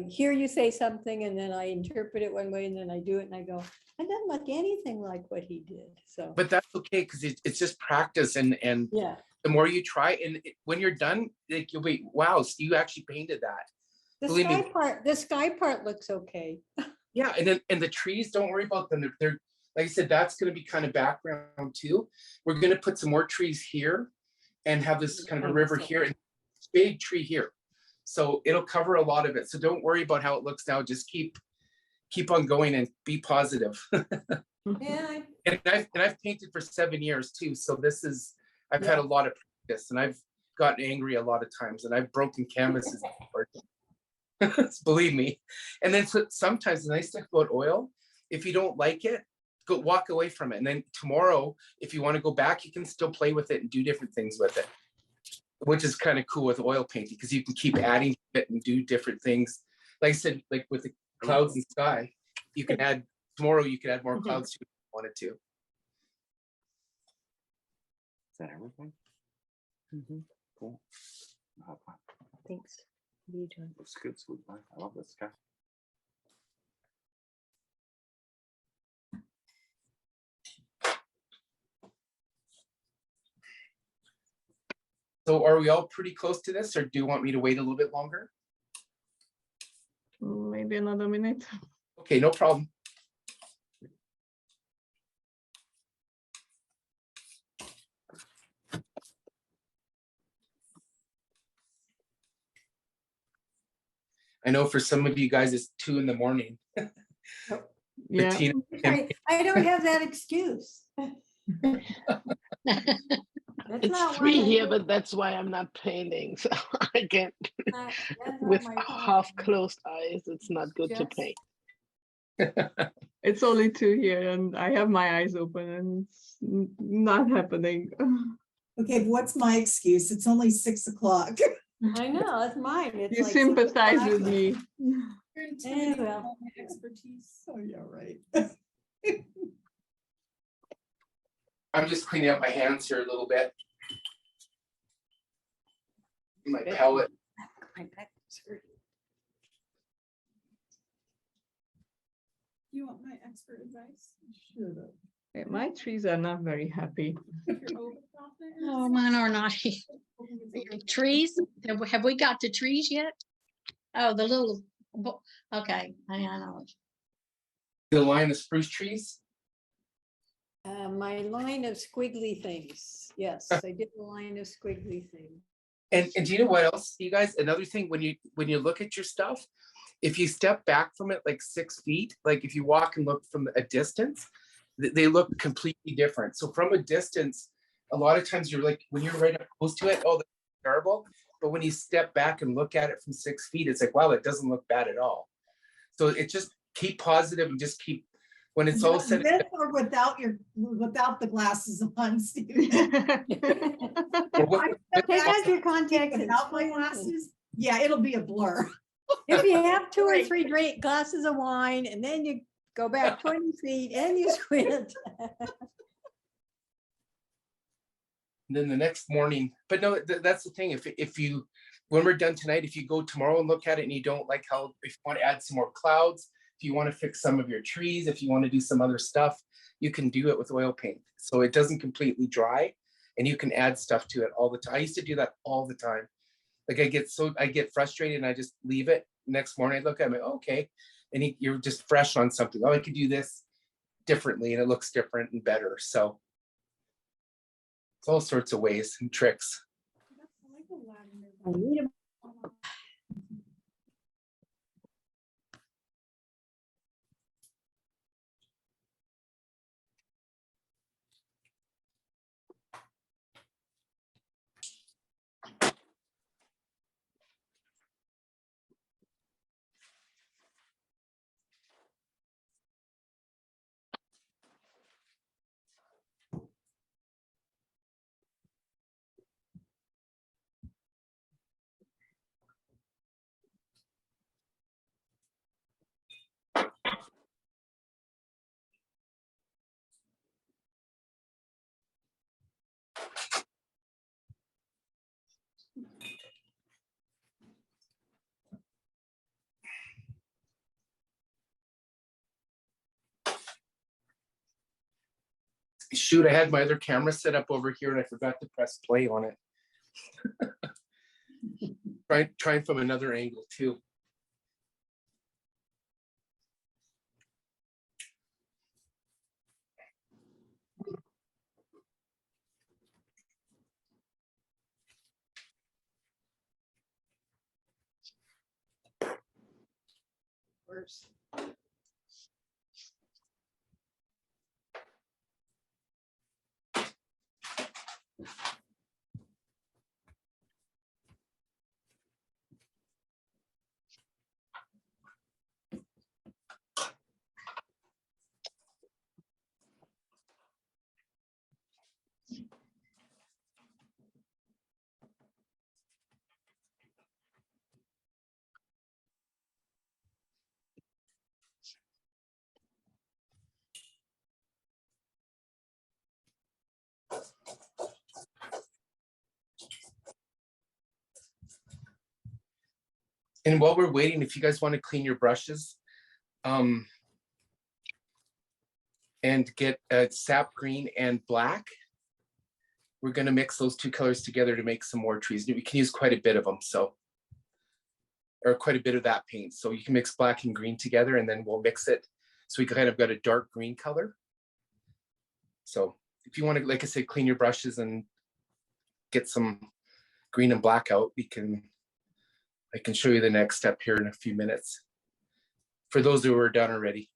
Speaker 5: hear you say something and then I interpret it one way and then I do it and I go, it doesn't look anything like what he did. So,
Speaker 1: But that's okay because it's just practice and
Speaker 5: yeah,
Speaker 1: the more you try and when you're done, like you'll be, wow, so you actually painted that. Believe me.
Speaker 5: the sky part looks okay.
Speaker 1: Yeah, and the trees, don't worry about them. They're like I said, that's going to be kind of background too. We're going to put some more trees here and have this kind of a river here and big tree here. So it'll cover a lot of it. So don't worry about how it looks now. Just keep on going and be positive.
Speaker 5: Yeah.
Speaker 1: And I've painted for 7 years too. So I've had a lot of practice and I've gotten angry a lot of times and I've broken canvases before. Believe me. And then sometimes the nice thing about oil, if you don't like it, go walk away from it. And then tomorrow, if you want to go back, you can still play with it and do different things with it, which is kind of cool with oil painting because you can keep adding to it and do different things. Like I said, like with the clouds and sky, you can add tomorrow, you could add more clouds to it if you wanted to.
Speaker 10: Is that everything? Cool. Have fun.
Speaker 8: Thanks. What are you doing?
Speaker 10: Looks good, sweet life. I love this guy.
Speaker 1: So are we all pretty close to this or do you want me to wait a little bit longer?
Speaker 3: Maybe another minute.
Speaker 1: Okay, no problem. I know for some of you guys it's 2 in the morning.
Speaker 3: Yeah.
Speaker 1: Bettina,
Speaker 5: I don't have that excuse.
Speaker 6: It's 3 here, but that's why I'm not painting. So I can't, with half closed eyes, it's not good to paint.
Speaker 3: It's only 2 here and I have my eyes open and it's not happening.
Speaker 11: Okay, but what's my excuse? It's only 6 o'clock.
Speaker 5: I know, that's mine. It's
Speaker 3: You
Speaker 5: like
Speaker 3: sympathize
Speaker 5: 6
Speaker 3: with
Speaker 5: o'clock.
Speaker 3: me.
Speaker 7: You're intimidated
Speaker 5: well.
Speaker 7: by my expertise.
Speaker 11: Oh, yeah, right.
Speaker 1: I'm just cleaning up my hands here a little bit. My palette.
Speaker 7: You want my expert advice?
Speaker 11: Should
Speaker 3: Yeah, my trees are not very happy.
Speaker 7: If you're overconfident in
Speaker 2: Oh,
Speaker 7: yourself,
Speaker 2: mine are not.
Speaker 7: I think it's okay.
Speaker 2: Trees? Have we got to trees yet? Oh, the little, okay, I know.
Speaker 1: The line of spruce trees.
Speaker 5: My line of squiggly things. Yes, I did a line of squiggly things.
Speaker 1: And do you know what else, you guys? Another thing, when you look at your stuff, if you step back from it like 6 feet, like if you walk and look from a distance, they look completely different. So from a distance, a lot of times you're like, when you're right up close to it, oh, that's terrible. But when you step back and look at it from 6 feet, it's like, wow, it doesn't look bad at all. So it just keep positive and just keep, when it's all said.
Speaker 11: With or without the glasses on, Steve?
Speaker 5: Take out your contacts. and
Speaker 11: Without my
Speaker 5: squint.
Speaker 11: glasses, yeah, it'll be a blur.
Speaker 5: If you have 2 or 3 glasses of wine and then you go back 20 feet and you squint.
Speaker 1: Then the next morning, but no, that's the thing. If you, when we're done tonight, if you go tomorrow and look at it and you don't like how, if you want to add some more clouds, if you want to fix some of your trees, if you want to do some other stuff, you can do it with oil paint. So it doesn't completely dry and you can add stuff to it all the time. I used to do that all the time. Like I get frustrated and I just leave it. Next morning I look at it, okay. And you're just fresh on something. Oh, I could do this differently and it looks different and better. So it's all sorts of ways and tricks. Shoot, I had my other camera set up over here and I forgot to press play on it. Trying from another angle too.
Speaker 5: Worse.
Speaker 1: And while we're waiting, if you guys want to clean your brushes, and get sap green and black, we're going to mix those two colors together to make some more trees. We can use quite a bit of them, or quite a bit of that paint. So you can mix black and green together and then we'll mix it. So we kind of got a dark green color. So if you want to, like I said, clean your brushes and get some green and black out, I can show you the next step here in a few minutes. For those who are done already.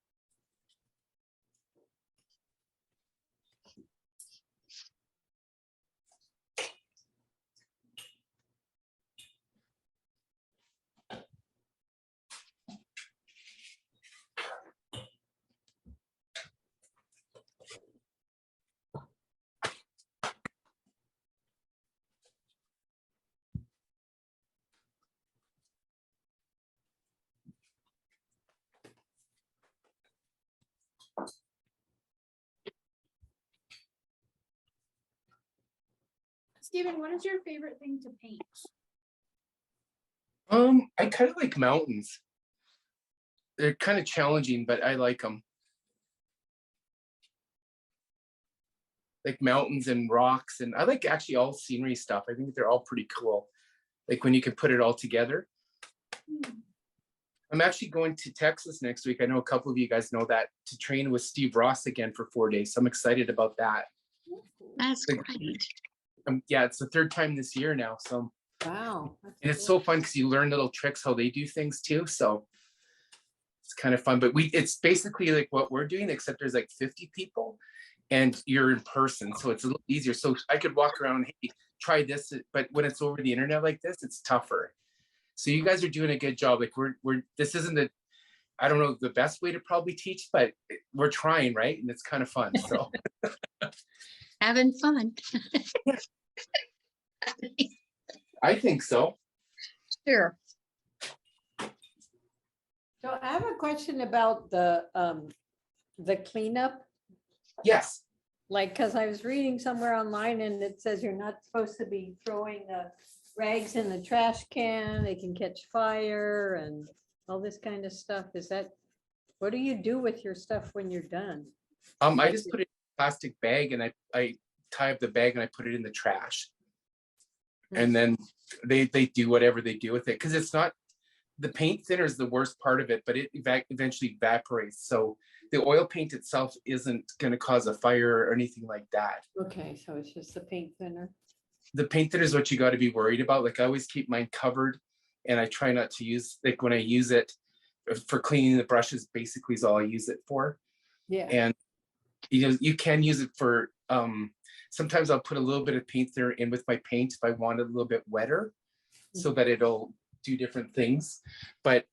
Speaker 7: Stephen, what is your favorite thing to paint?
Speaker 1: I kind of like mountains. They're kind of challenging, but I like them. Like mountains and rocks, and I like actually all scenery stuff. I think they're all pretty cool. Like when you can put it all together. I'm actually going to Texas next week. I know a couple of you guys know that, to train with Steve Ross again for 4 days. So I'm excited about that.
Speaker 2: That's great.
Speaker 1: Yeah, it's the third time this year now. So
Speaker 5: Wow.
Speaker 1: and it's so fun because you learn little tricks how they do things too. So it's kind of fun. But it's basically like what we're doing, except there's like 50 people and you're in person. So it's a little easier. So I could walk around, hey, try this, but when it's over the internet like this, it's tougher. So you guys are doing a good job. Like this isn't I don't know the best way to probably teach, but we're trying, right? And it's kind of fun. So
Speaker 2: Having fun.
Speaker 1: I think so.
Speaker 2: Sure.
Speaker 5: So I have a question about the cleanup.
Speaker 1: Yes.
Speaker 5: Like, because I was reading somewhere online and it says you're not supposed to be throwing rags in the trash can. They can catch fire and all this kind of stuff. Is that What do you do with your stuff when you're done?
Speaker 1: I just put it in a plastic bag and I tie up the bag and I put it in the trash. And then they do whatever they do with it, because it's not, the paint thinner is the worst part of it, but it eventually evaporates. So the oil paint itself isn't going to cause a fire or anything like that.
Speaker 5: Okay, so it's just the paint thinner.
Speaker 1: The paint thinner is what you got to be worried about. Like I always keep mine covered, and I try not to use, like when I use it for cleaning the brushes, basically is all I use it for.
Speaker 5: Yeah.
Speaker 1: And you can use it for sometimes I'll put a little bit of paint thinner in with my paint if I want it a little bit wetter, so that it'll do different things. But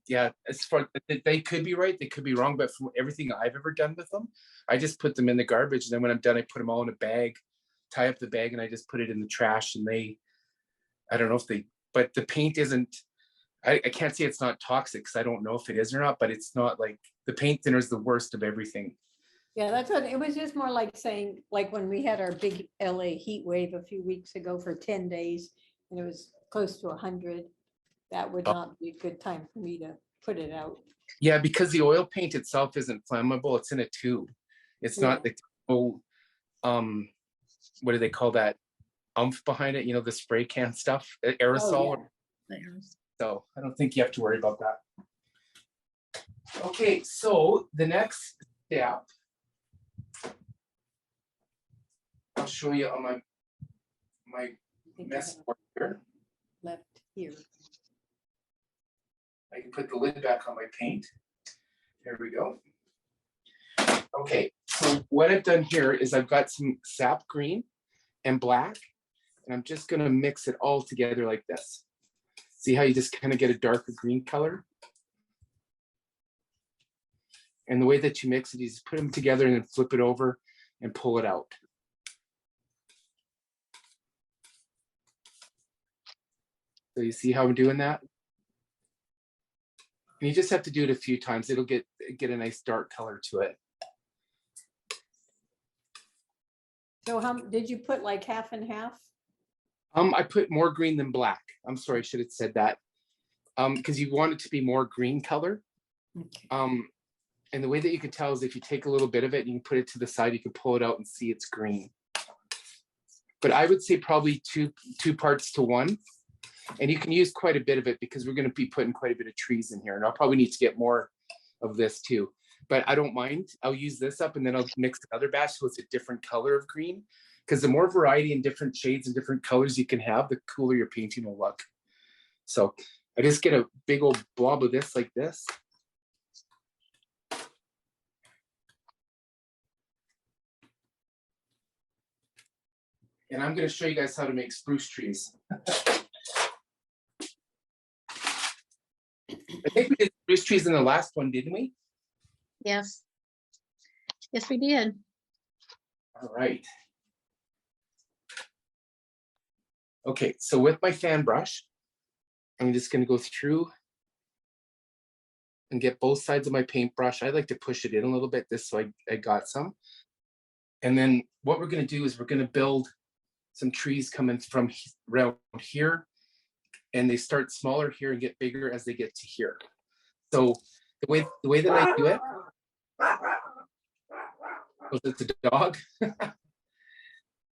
Speaker 1: yeah, as far, they could be right, they could be wrong, but from everything I've ever done with them, I just put them in the garbage, and then when I'm done, I put them all in a bag, tie up the bag, and I just put it in the trash. And I don't know if they, but the paint isn't, I can't say it's not toxic, because I don't know if it is or not, but it's not like, the paint thinner is the worst of everything.
Speaker 5: Yeah, that's what, it was just more like saying, like when we had our big LA heat wave a few weeks ago for 10 days, and it was close to 100, that would not be a good time for me to put it out.
Speaker 1: Yeah, because the oil paint itself isn't flammable, it's in a tube. It's not the what do they call that? Umph behind it, the spray can stuff, aerosol.
Speaker 5: Oh, yeah.
Speaker 1: So I don't think you have to worry about that. Okay, so the next step, I'll show you on my mess board here.
Speaker 5: Left here.
Speaker 1: I can put the lid back on my paint. There we go. Okay, so what I've done here is I've got some sap green and black, and I'm just gonna mix it all together like this. See how you just kind of get a darker green color? And the way that you mix it, you just put them together and then flip it over and pull it out. So you see how I'm doing that? And you just have to do it a few times. It'll get a nice dark color to it.
Speaker 5: So how did you put like half and half?
Speaker 1: I put more green than black. I'm sorry, I should have said that. Because you want it to be more green color.
Speaker 5: Okay.
Speaker 1: And the way that you can tell is if you take a little bit of it and you can put it to the side, you can pull it out and see it's green. But I would say probably two parts to one. And you can use quite a bit of it because we're going to be putting quite a bit of trees in here. And I'll probably need to get more of this too. But I don't mind. I'll use this up and then I'll mix another batch so it's a different color of green. Because the more variety and different shades and different colors you can have, the cooler your painting will look. So I just get a big old blob of this like this. And I'm going to show you guys how to make spruce trees. I think we did spruce trees in the last one, didn't we?
Speaker 2: Yes. Yes, we did.
Speaker 1: All right. Okay, so with my fan brush, I'm just going to go through and get both sides of my paintbrush. I like to push it in a little bit this so I got some. And then what we're going to do is we're going to build some trees coming from around here, and they start smaller here and get bigger as they get to here. So the way that I do it, was it the dog?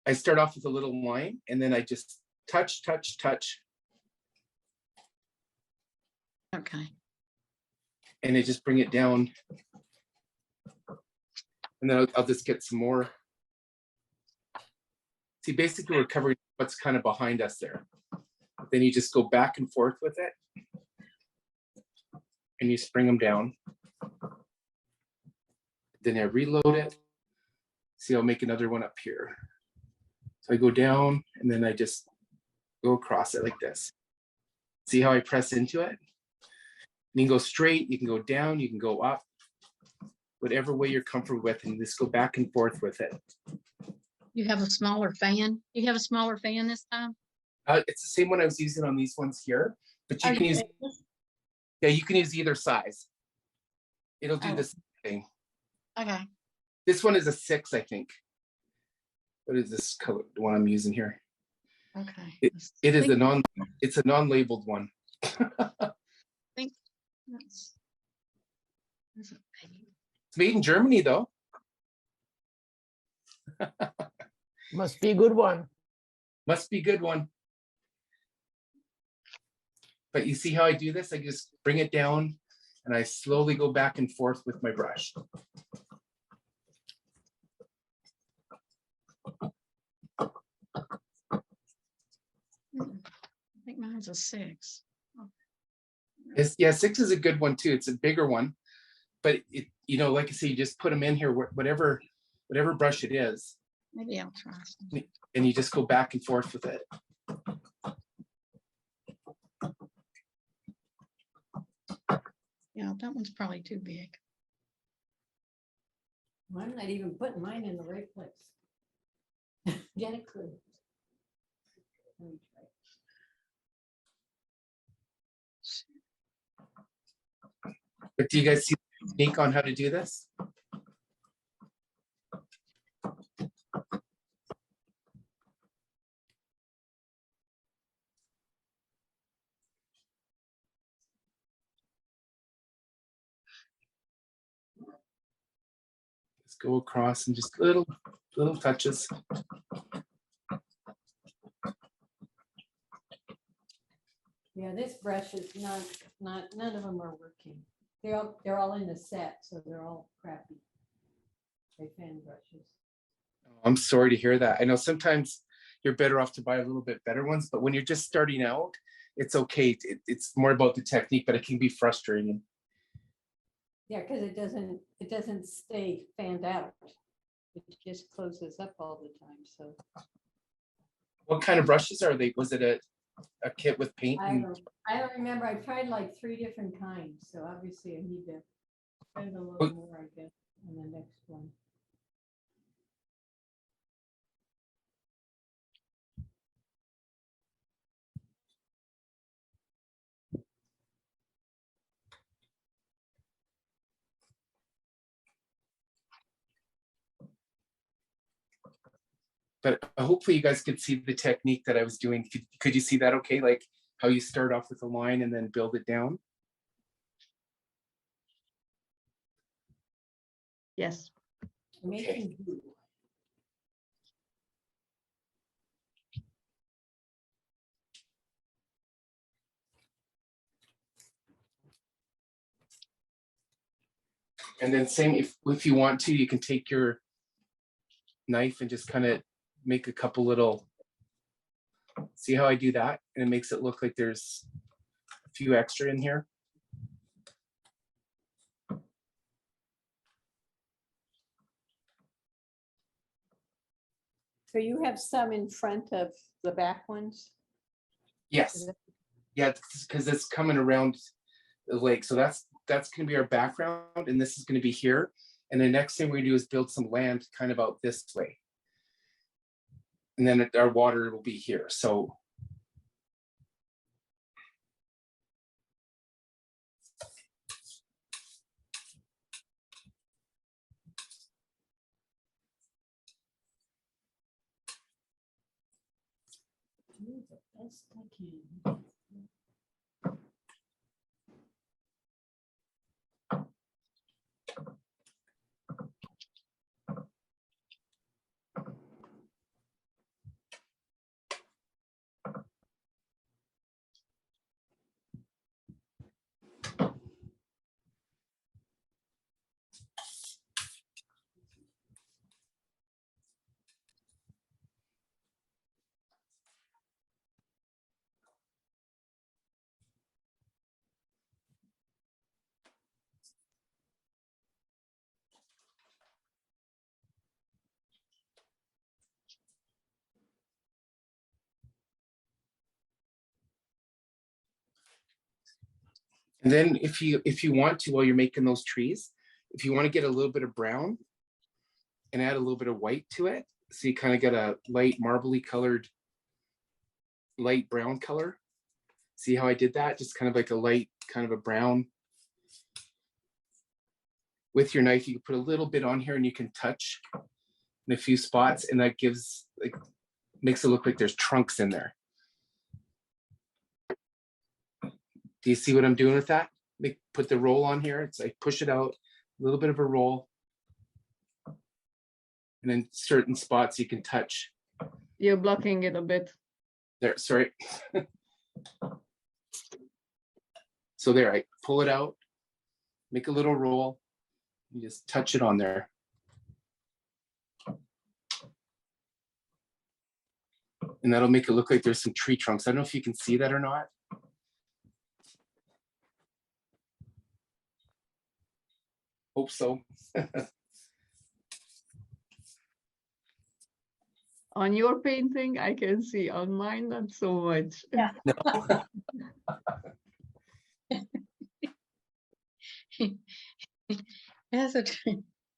Speaker 1: I start off with a little line, and then I just touch.
Speaker 2: Okay.
Speaker 1: And I just bring it down. And then I'll just get some more. See, basically we're covering what's kind of behind us there. Then you just go back and forth with it. And you spring them down. Then I reload it. See, I'll make another one up here. So I go down and then I just go across it like this. See how I press into it? You can go straight, you can go down, you can go up, whatever way you're comfortable with, and just go back and forth with it.
Speaker 2: You have a smaller fan? You have a smaller fan this time?
Speaker 1: It's the same one I was using on these ones here, but you can use, yeah, you can use either size. It'll do the same thing.
Speaker 2: Okay.
Speaker 1: This one is a 6, I think. What is this color, the one I'm using here?
Speaker 2: Okay.
Speaker 1: It is it's a non-labeled one.
Speaker 2: I think that's Is it paint?
Speaker 1: It's made in Germany though.
Speaker 6: Must be a good one.
Speaker 1: Must be a good one. But you see how I do this? I just bring it down and I slowly go back and forth with my brush.
Speaker 2: I think mine's a 6.
Speaker 1: Yeah, 6 is a good one too. It's a bigger one, but it, you know, like I say, you just put them in here, whatever brush it is,
Speaker 2: Maybe I'll try some.
Speaker 1: and you just go back and forth with it.
Speaker 2: Yeah, that one's probably too big.
Speaker 5: Well, I'm not even putting mine in the right place. Get it clear. Let me try.
Speaker 1: But do you guys see the technique on how to do this? Just go across and just little touches.
Speaker 5: Yeah, this brush is not, none of them are working. They're all in the set, so they're all crappy. They're fan brushes.
Speaker 1: I'm sorry to hear that. I know sometimes you're better off to buy a little bit better ones, but when you're just starting out, it's okay. It's more about the technique, but it can be frustrating.
Speaker 5: Yeah, because it doesn't stay fanned out. It just closes up all the time, so.
Speaker 1: What kind of brushes are they? Was it a kit with paint?
Speaker 5: I don't remember. I tried like 3 different kinds, so obviously I need to spend a little more, I guess, on the next one.
Speaker 1: But hopefully you guys could see the technique that I was doing. Could you see that okay? Like how you start off with a line and then build it down?
Speaker 3: Yes.
Speaker 5: Making glue.
Speaker 1: And then same, if you want to, you can take your knife and just kind of make a couple little, see how I do that? And it makes it look like there's a few extra in here.
Speaker 5: So you have some in front of the back ones?
Speaker 1: Yes. Yeah, because it's coming around the lake. So that's going to be our background, and this is going to be here. And the next thing we do is build some land kind of out this way. And then our water will be here. So
Speaker 5: Do the best I can.
Speaker 1: and then if you want to, while you're making those trees, if you want to get a little bit of brown and add a little bit of white to it, so you kind of get a light marbly colored, light brown color. See how I did that? Just kind of like a light, kind of a brown. With your knife, you can put a little bit on here and you can touch in a few spots, and that gives, like, makes it look like there's trunks in there. Do you see what I'm doing with that? put the roll on here. It's like push it out, a little bit of a roll. And then certain spots you can touch.
Speaker 3: You're blocking it a bit.
Speaker 1: There, sorry. So there, I pull it out, make a little roll, you just touch it on there. And that'll make it look like there's some tree trunks. I don't know if you can see that or not. Hope so.
Speaker 3: On your painting, I can see. On mine, not so much.
Speaker 5: Yeah.
Speaker 1: No.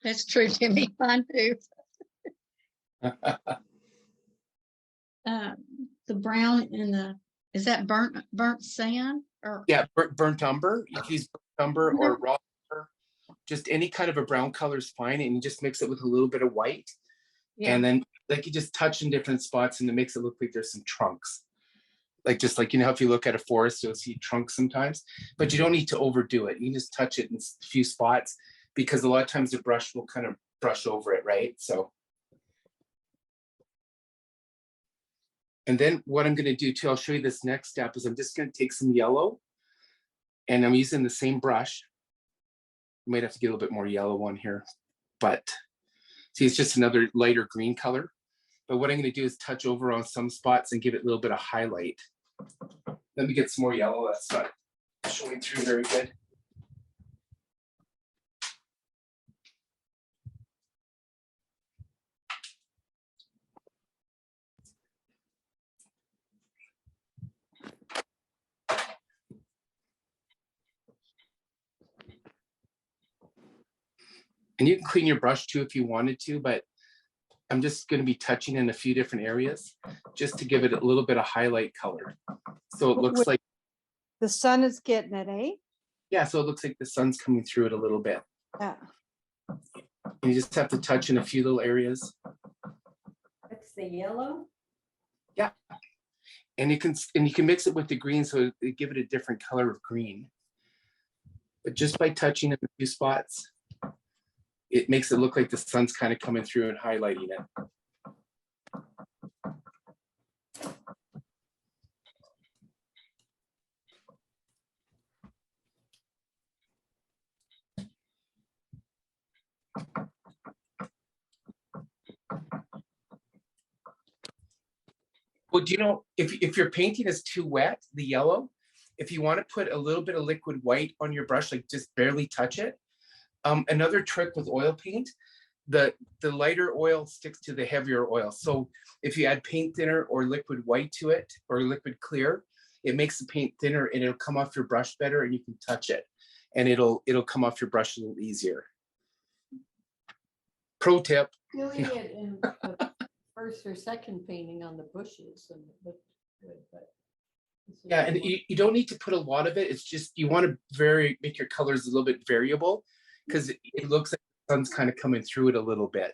Speaker 2: That's true, Jimmy. Mine too. The brown and is that burnt sand or?
Speaker 1: Yeah, burnt umber. You can use burnt umber or raw umber. Just any kind of a brown color is fine, and you just mix it with a little bit of white.
Speaker 2: Yeah.
Speaker 1: And then like you just touch in different spots and it makes it look like there's some trunks. Like just like, you know, if you look at a forest, you'll see trunks sometimes, but you don't need to overdo it. You can just touch it in a few spots because a lot of times the brush will kind of brush over it, right? So. And then what I'm going to do too, I'll show you this next step, is I'm just going to take some yellow and I'm using the same brush. You might have to get a little bit more yellow on here, but see, it's just another lighter green color. But what I'm going to do is touch over on some spots and give it a little bit of highlight. Let me get some more yellow. That's not showing through very good. And you can clean your brush too if you wanted to, but I'm just going to be touching in a few different areas just to give it a little bit of highlight color. So it looks like
Speaker 9: The sun is getting it, eh?
Speaker 1: yeah, so it looks like the sun's coming through it a little bit.
Speaker 9: Yeah.
Speaker 1: And you just have to touch in a few little areas.
Speaker 5: That's the yellow.
Speaker 1: Yeah. And you can mix it with the green, so it give it a different color of green. But just by touching in a few spots, it makes it look like the sun's kind of coming through and highlighting it. Well, do you know, if your painting is too wet, the yellow, if you want to put a little bit of liquid white on your brush, like just barely touch it. Another trick with oil paint, the lighter oil sticks to the heavier oil. So if you add paint thinner or liquid white to it or liquid clear, it makes the paint thinner and it'll come off your brush better and you can touch it and it'll come off your brush a little easier. Pro tip.
Speaker 5: Doing it in the first or second painting on the bushes and it looked good, but.
Speaker 1: Yeah, and you don't need to put a lot of it. It's just you want to make your colors a little bit variable because it looks like the sun's kind of coming through it a little bit.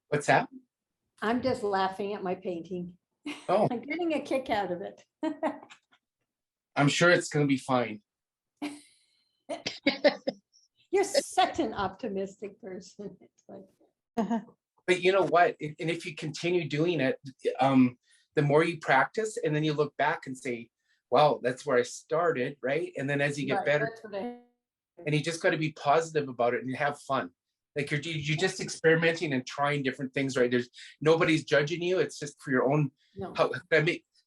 Speaker 1: What's that?
Speaker 5: I'm just laughing at my painting.
Speaker 1: Oh,
Speaker 5: I'm getting a kick out of it.
Speaker 1: I'm sure it's going to be fine.
Speaker 5: You're such an optimistic person. It's like,
Speaker 1: But you know what? And if you continue doing it, the more you practice, and then you look back and say, "Wow, that's where I started," right? And then as you get
Speaker 5: right,
Speaker 1: better,
Speaker 5: that's what I-
Speaker 1: and you just got to be positive about it and have fun. Like you're just experimenting and trying different things, right? There's nobody's judging you. It's just for your own.
Speaker 5: no.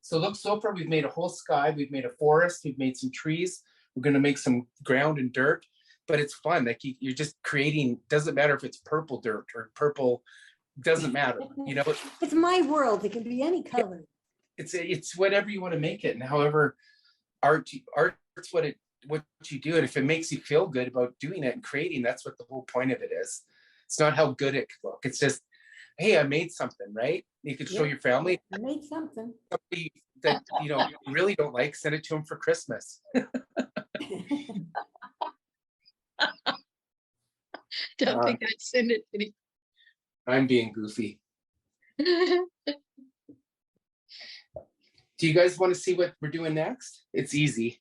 Speaker 1: So look, so far we've made a whole sky, we've made a forest, we've made some trees. We're going to make some ground and dirt, but it's fun. Like you're just creating. Doesn't matter if it's purple dirt or purple. Doesn't matter. You know.
Speaker 5: It's my world. It can be any color.
Speaker 1: It's whatever you want to make it, and however art's what you do, and if it makes you feel good about doing it and creating, that's what the whole point of it is. It's not how good it could look. It's just, hey, I made something, right? You could show your family.
Speaker 5: I made something.
Speaker 1: Somebody that you really don't like, send it to them for Christmas.
Speaker 2: Don't think I'd send it to
Speaker 1: I'm being goofy.
Speaker 2: you.
Speaker 1: Do you guys want to see what we're doing next? It's easy.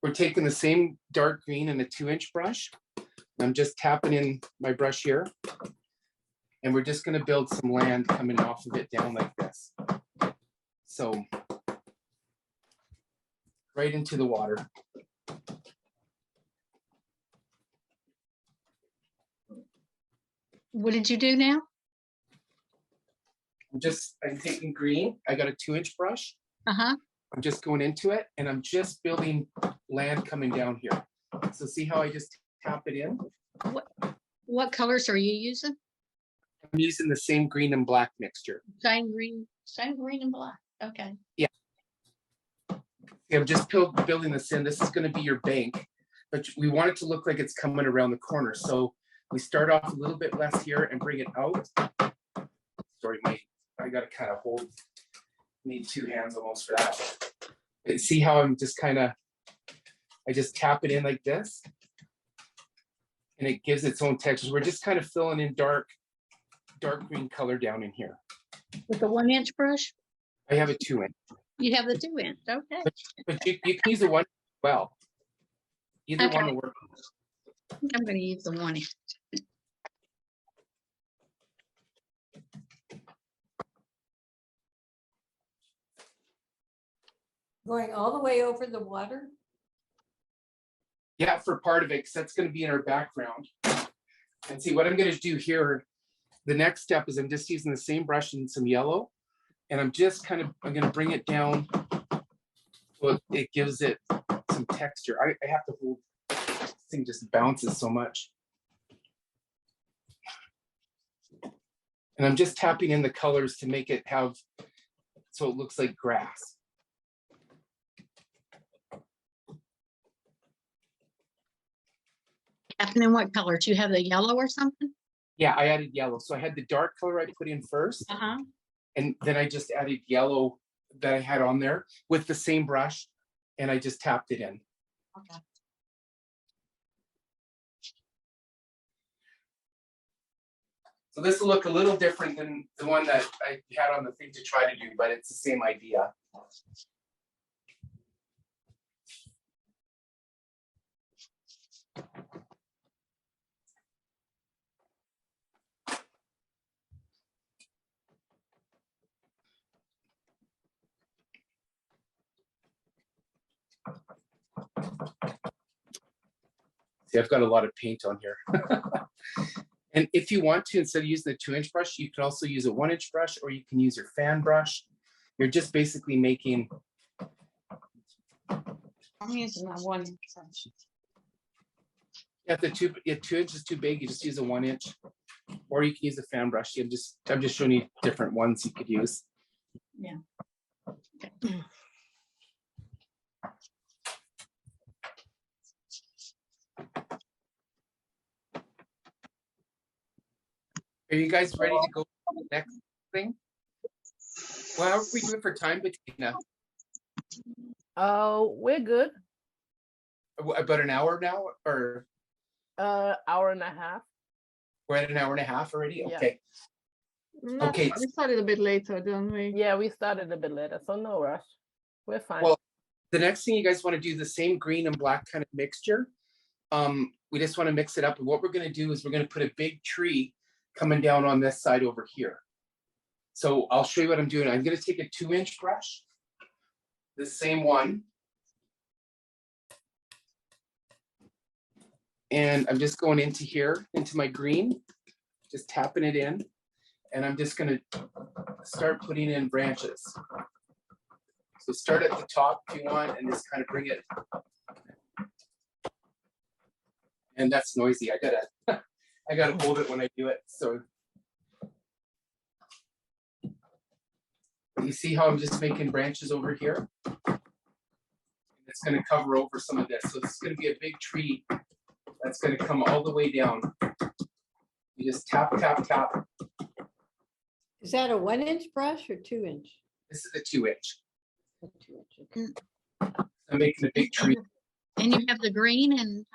Speaker 1: We're taking the same dark green and a 2-inch brush. I'm just tapping in my brush here. And we're just going to build some land coming off of it down like this. So right into the water.
Speaker 2: What did you do now?
Speaker 1: I'm taking green. I got a 2-inch brush.
Speaker 2: Uh-huh.
Speaker 1: I'm just going into it and I'm just building land coming down here. So see how I just tap it in?
Speaker 2: What colors are you using?
Speaker 1: I'm using the same green and black mixture.
Speaker 2: Same green and black. Okay.
Speaker 1: Yeah, I'm just building this in. This is going to be your bank, but we want it to look like it's coming around the corner. So we start off a little bit less here and bring it out. Sorry, I got to kind of hold. Need 2 hands almost for that. But see how I'm just I just tap it in like this, and it gives its own texture. We're just kind of filling in dark green color down in here.
Speaker 2: With the 1-inch brush?
Speaker 1: I have a 2-inch.
Speaker 2: You have the 2-inch, okay.
Speaker 1: But you can use the 1 as well. Either one will work.
Speaker 2: I'm going to use the 1-inch.
Speaker 5: Going all the way over the water?
Speaker 1: Yeah, for part of it, because that's going to be in our background. And see what I'm going to do here. The next step is I'm just using the same brush and some yellow, and I'm going to bring it down so it gives it some texture. I have to hold, this thing just bounces so much. And I'm just tapping in the colors to make it so it looks like grass.
Speaker 2: Tapping in what color? Do you have the yellow or something?
Speaker 1: Yeah, I added yellow. So I had the dark color I put in first.
Speaker 2: Uh-huh.
Speaker 1: And then I just added yellow that I had on there with the same brush, and I just tapped it in.
Speaker 2: Okay.
Speaker 1: So this will look a little different than the one that I had on the thing to try to do, but it's the same idea. See, I've got a lot of paint on here. And if you want to, instead of using the 2-inch brush, you can also use a 1-inch brush, or you can use your fan brush. You're just basically making.
Speaker 2: I'm using my 1-inch brush.
Speaker 1: If the 2 inch is too big, you just use a 1-inch, or you can use a fan brush. I'm just showing you different ones you could use.
Speaker 2: Yeah. Okay.
Speaker 1: Are you guys ready to go to the next thing? Well, how are we doing for time, Bettina?
Speaker 6: Oh, we're good.
Speaker 1: About an hour now, or
Speaker 6: Hour and a half.
Speaker 1: we're at an hour and a half already?
Speaker 6: Yeah.
Speaker 1: Okay.
Speaker 3: No,
Speaker 1: Okay.
Speaker 3: we started a bit later, don't we?
Speaker 6: Yeah, we started a bit later, so no rush. We're fine.
Speaker 1: Well, the next thing you guys want to do the same green and black kind of mixture. We just want to mix it up. And what we're going to do is we're going to put a big tree coming down on this side over here. So I'll show you what I'm doing. I'm going to take a 2-inch brush, the same one. And I'm just going into here, into my green, just tapping it in. And I'm just going to start putting in branches. So start at the top if you want, and just kind of bring it. And that's noisy. I gotta hold it when I do it. So you see how I'm just making branches over here? It's gonna cover over some of this. So it's gonna be a big tree that's gonna come all the way down. You just tap, tap, tap.
Speaker 5: Is that a 1-inch brush or 2-inch?
Speaker 1: This is a 2-inch.
Speaker 5: A 2-inch. Okay.
Speaker 1: I'm making a big tree.
Speaker 2: And you have the green and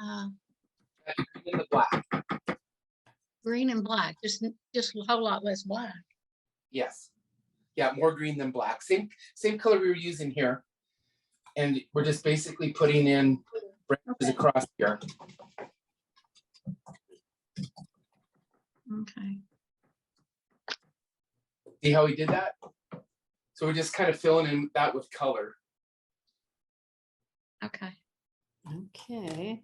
Speaker 1: In the black.
Speaker 2: green and black, just a whole lot less black.
Speaker 1: Yes. Yeah, more green than black. Same color we were using here. And we're just basically putting in branches across here.
Speaker 2: Okay.
Speaker 1: See how we did that? So we're just kind of filling in that with color.
Speaker 2: Okay.
Speaker 5: Okay.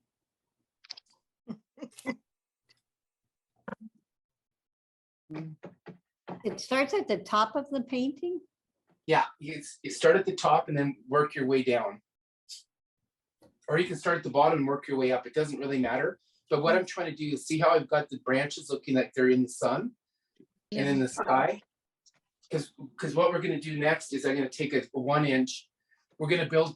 Speaker 5: It starts at the top of the painting?
Speaker 1: Yeah, you start at the top and then work your way down. Or you can start at the bottom and work your way up. It doesn't really matter. But what I'm trying to do is see how I've got the branches looking like they're in the sun and in the sky. Because what we're going to do next is I'm going to take a 1 inch. We're going to build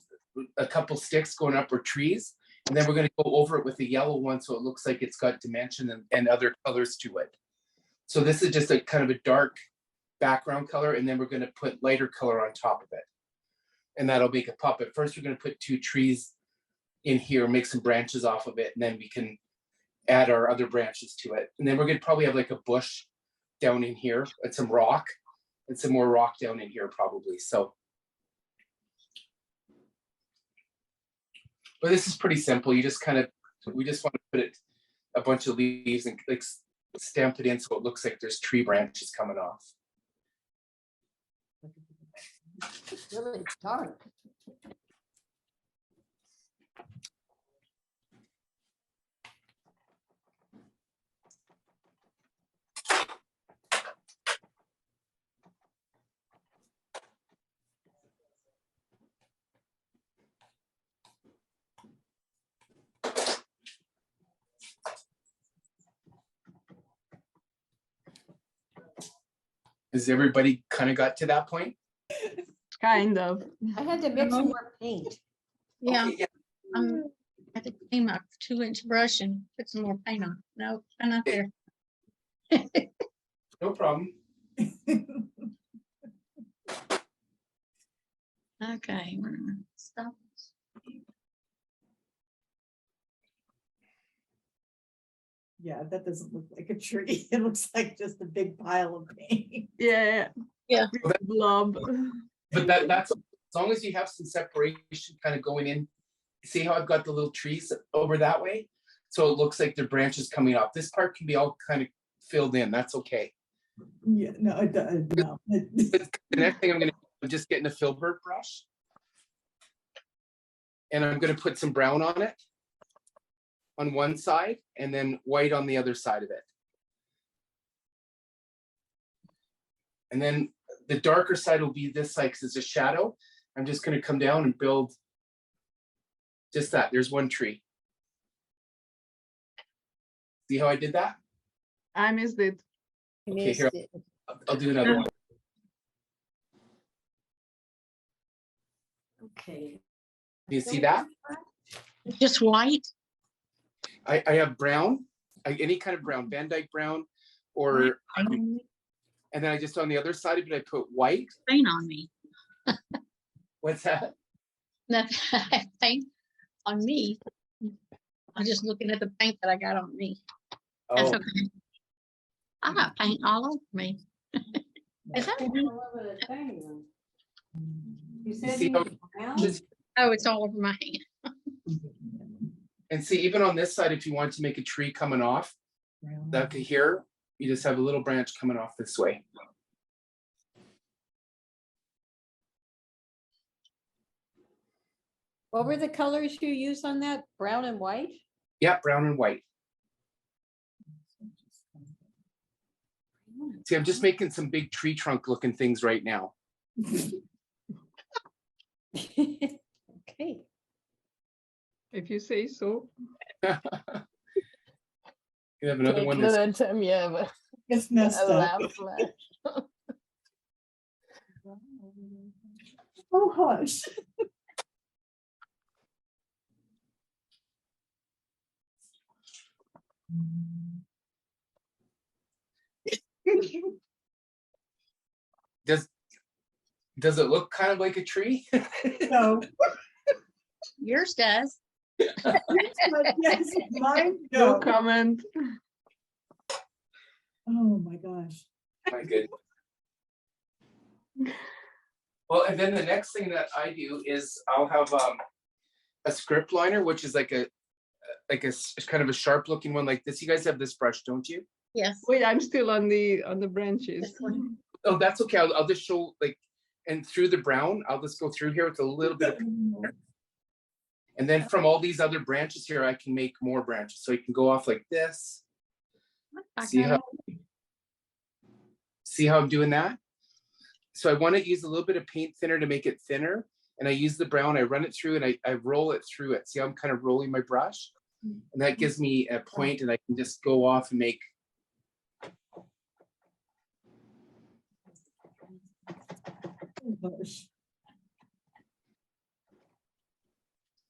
Speaker 1: a couple sticks going up or trees. And then we're going to go over it with a yellow one so it looks like it's got dimension and other colors to it. So this is just a kind of a dark background color, and then we're going to put lighter color on top of it. And that'll make a pop. But first we're going to put 2 trees in here, make some branches off of it, and then we can add our other branches to it. And then we're going to probably have like a bush down in here and some rock and some more rock down in here probably. So, but this is pretty simple. You just kind of, we just want to put it a bunch of leaves and like stamp it in so it looks like there's tree branches coming off.
Speaker 5: It's really dark.
Speaker 1: Has everybody kind of got to that point?
Speaker 3: Kind of.
Speaker 5: I had to mix some more paint.
Speaker 2: Yeah.
Speaker 1: Okay, yeah.
Speaker 2: I have to clean my 2-inch brush and put some more paint on. No, I'm not there.
Speaker 1: No problem.
Speaker 2: Okay, we're gonna stop.
Speaker 11: Yeah, that doesn't look like a tree. It looks like just a big pile of paint.
Speaker 3: Yeah.
Speaker 2: Yeah.
Speaker 3: Big blob.
Speaker 1: But that's as long as you have some separation kind of going in. See how I've got the little trees over that way? So it looks like their branches coming off. This part can be all kind of filled in. That's okay.
Speaker 11: Yeah, no, it doesn't. No.
Speaker 1: The next thing I'm just getting a filbert brush. And I'm going to put some brown on it on one side and then white on the other side of it. And then the darker side will be this side because it's a shadow. I'm just going to come down and build just that. There's one tree. See how I did that?
Speaker 3: I missed it.
Speaker 1: Okay, here, I'll do another one.
Speaker 5: Okay.
Speaker 1: Do you see that?
Speaker 2: Just white?
Speaker 1: I have brown, any kind of brown, Van Dyke brown, or, and then I just on the other side of it, I put white.
Speaker 2: Paint on me.
Speaker 1: What's that?
Speaker 2: Nothing. I have paint on me. I'm just looking at the paint that I got on me. That's
Speaker 1: Oh,
Speaker 2: okay. I got paint all over me. Is that?
Speaker 5: All over the thing, then. You said
Speaker 1: see
Speaker 5: you
Speaker 1: how-
Speaker 5: was brown?
Speaker 1: just-
Speaker 2: Oh, it's all over my hand.
Speaker 1: and see, even on this side, if you want to make a tree coming off, that could here, you just have a little branch coming off this way.
Speaker 5: What were the colors you used on that? Brown and white?
Speaker 1: Yeah, brown and white. See, I'm just making some big tree trunk looking things right now.
Speaker 5: Okay.
Speaker 3: If you say so.
Speaker 1: You have another
Speaker 6: Like
Speaker 1: one
Speaker 6: that
Speaker 1: that's
Speaker 6: time you have a,
Speaker 11: It's messed
Speaker 6: a
Speaker 11: up.
Speaker 6: lamp flash.
Speaker 11: Oh, hush.
Speaker 1: does it look kind of like a tree?
Speaker 11: No,
Speaker 2: Yours does.
Speaker 11: But yes, mine,
Speaker 3: No
Speaker 11: no.
Speaker 3: comment.
Speaker 11: Oh, my gosh.
Speaker 1: My good. Well, and then the next thing that I do is I'll have a script liner, which is like a kind of a sharp looking one like this. You guys have this brush, don't you?
Speaker 2: Yes.
Speaker 3: Wait, I'm still on the branches.
Speaker 2: This one.
Speaker 1: Oh, that's okay. I'll just show like, and through the brown, I'll just go through here with a little bit of, and then from all these other branches here, I can make more branches. So you can go off like this. See how I'm doing that? So I want to use a little bit of paint thinner to make it thinner. And I use the brown, I run it through and I roll it through it. See how I'm kind of rolling my brush? And that gives me a point and I can just go off and make.
Speaker 11: Oh, gosh.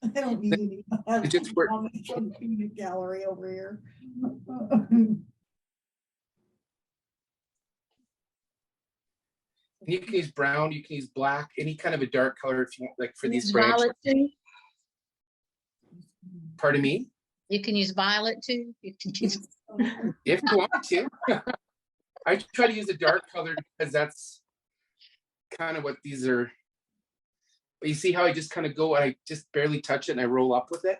Speaker 11: I don't need any.
Speaker 1: It just worked.
Speaker 11: Peanut gallery over here.
Speaker 1: You can use brown, you can use black, any kind of a dark color if you want, like for these
Speaker 2: Use
Speaker 1: branches.
Speaker 2: violet too.
Speaker 1: Pardon me?
Speaker 2: You can use violet too. You can use.
Speaker 1: If you want to. I try to use a dark color because that's kind of what these are. But you see how I just kind of go, I just barely touch it and I roll up with it.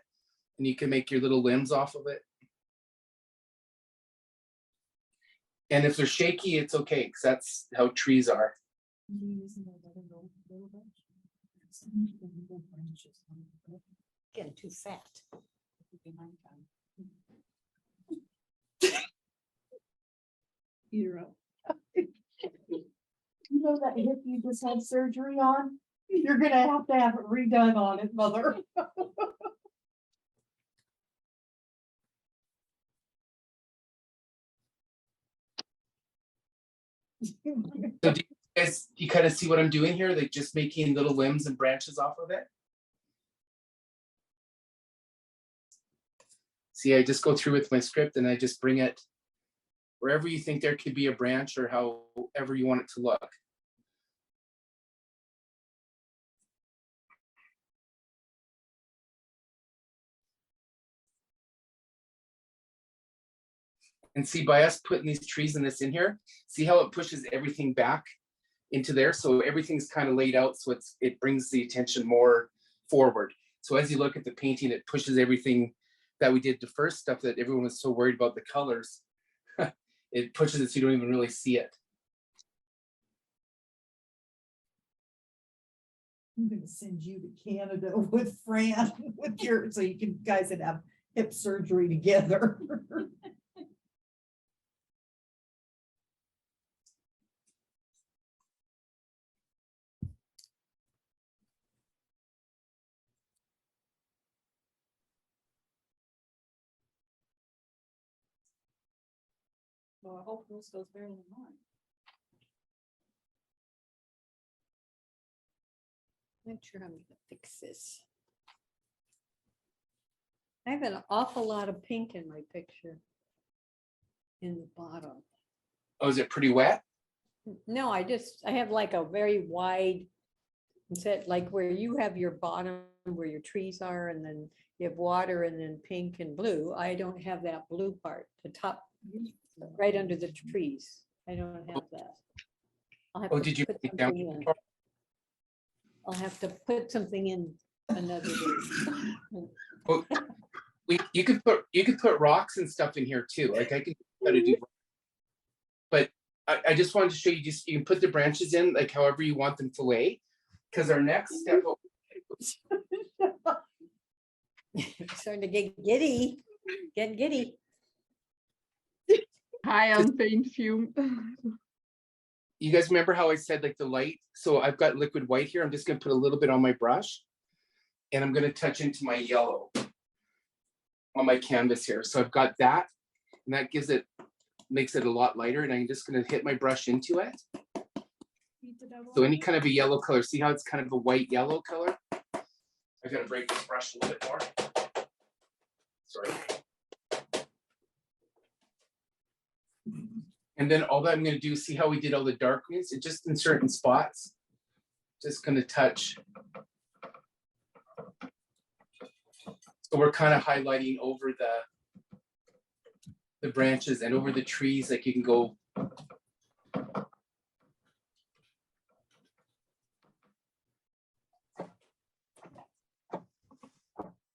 Speaker 1: And you can make your little limbs off of it. And if they're shaky, it's okay, because that's how trees are.
Speaker 5: Getting too fat.
Speaker 11: You're up. You know that hip you just had surgery on? You're gonna have it redone on it, mother.
Speaker 1: So do you kind of see what I'm doing here? Like just making little limbs and branches off of it. See, I just go through with my script and I just bring it wherever you think there could be a branch or however you want it to look. And see, by us putting these trees and this in here, see how it pushes everything back into there? So everything's kind of laid out, so it brings the attention more forward. So as you look at the painting, it pushes everything that we did the first stuff that everyone was so worried about the colors. It pushes it so you don't even really see it.
Speaker 11: I'm gonna send you to Canada with Fran, so you guys can have hip surgery together.
Speaker 4: Well, I hope this goes better than mine.
Speaker 5: Not sure I'm gonna fix this. I have an awful lot of pink in my picture. In the bottom.
Speaker 1: Oh, is it pretty wet?
Speaker 5: No, I have like a very wide set, like where you have your bottom, where your trees are, and then you have water and then pink and blue. I don't have that blue part, the top, right under the trees. I don't have that. I'll have
Speaker 1: Oh,
Speaker 5: to
Speaker 1: did you
Speaker 5: put
Speaker 1: put it down?
Speaker 5: something in. I'll have to put something in another day.
Speaker 1: Well, you could put rocks and stuff in here too. Like I can how to do, but I just wanted to show you. You can put the branches in like however you want them to lay. Because our next step.
Speaker 5: Starting to get giddy, getting giddy.
Speaker 3: High on paint fume.
Speaker 1: You guys remember how I said like the light? So I've got liquid white here. I'm just going to put a little bit on my brush and I'm going to touch into my yellow on my canvas here. So I've got that and that makes it a lot lighter. And I'm just going to hit my brush into it. So any kind of a yellow color, see how it's kind of a white yellow color? I got to break this brush a little bit more. Sorry. And then all that I'm going to do, see how we did all the dark greens? It just in certain spots. Just going to touch. So we're kind of highlighting over the branches and over the trees, like you can go.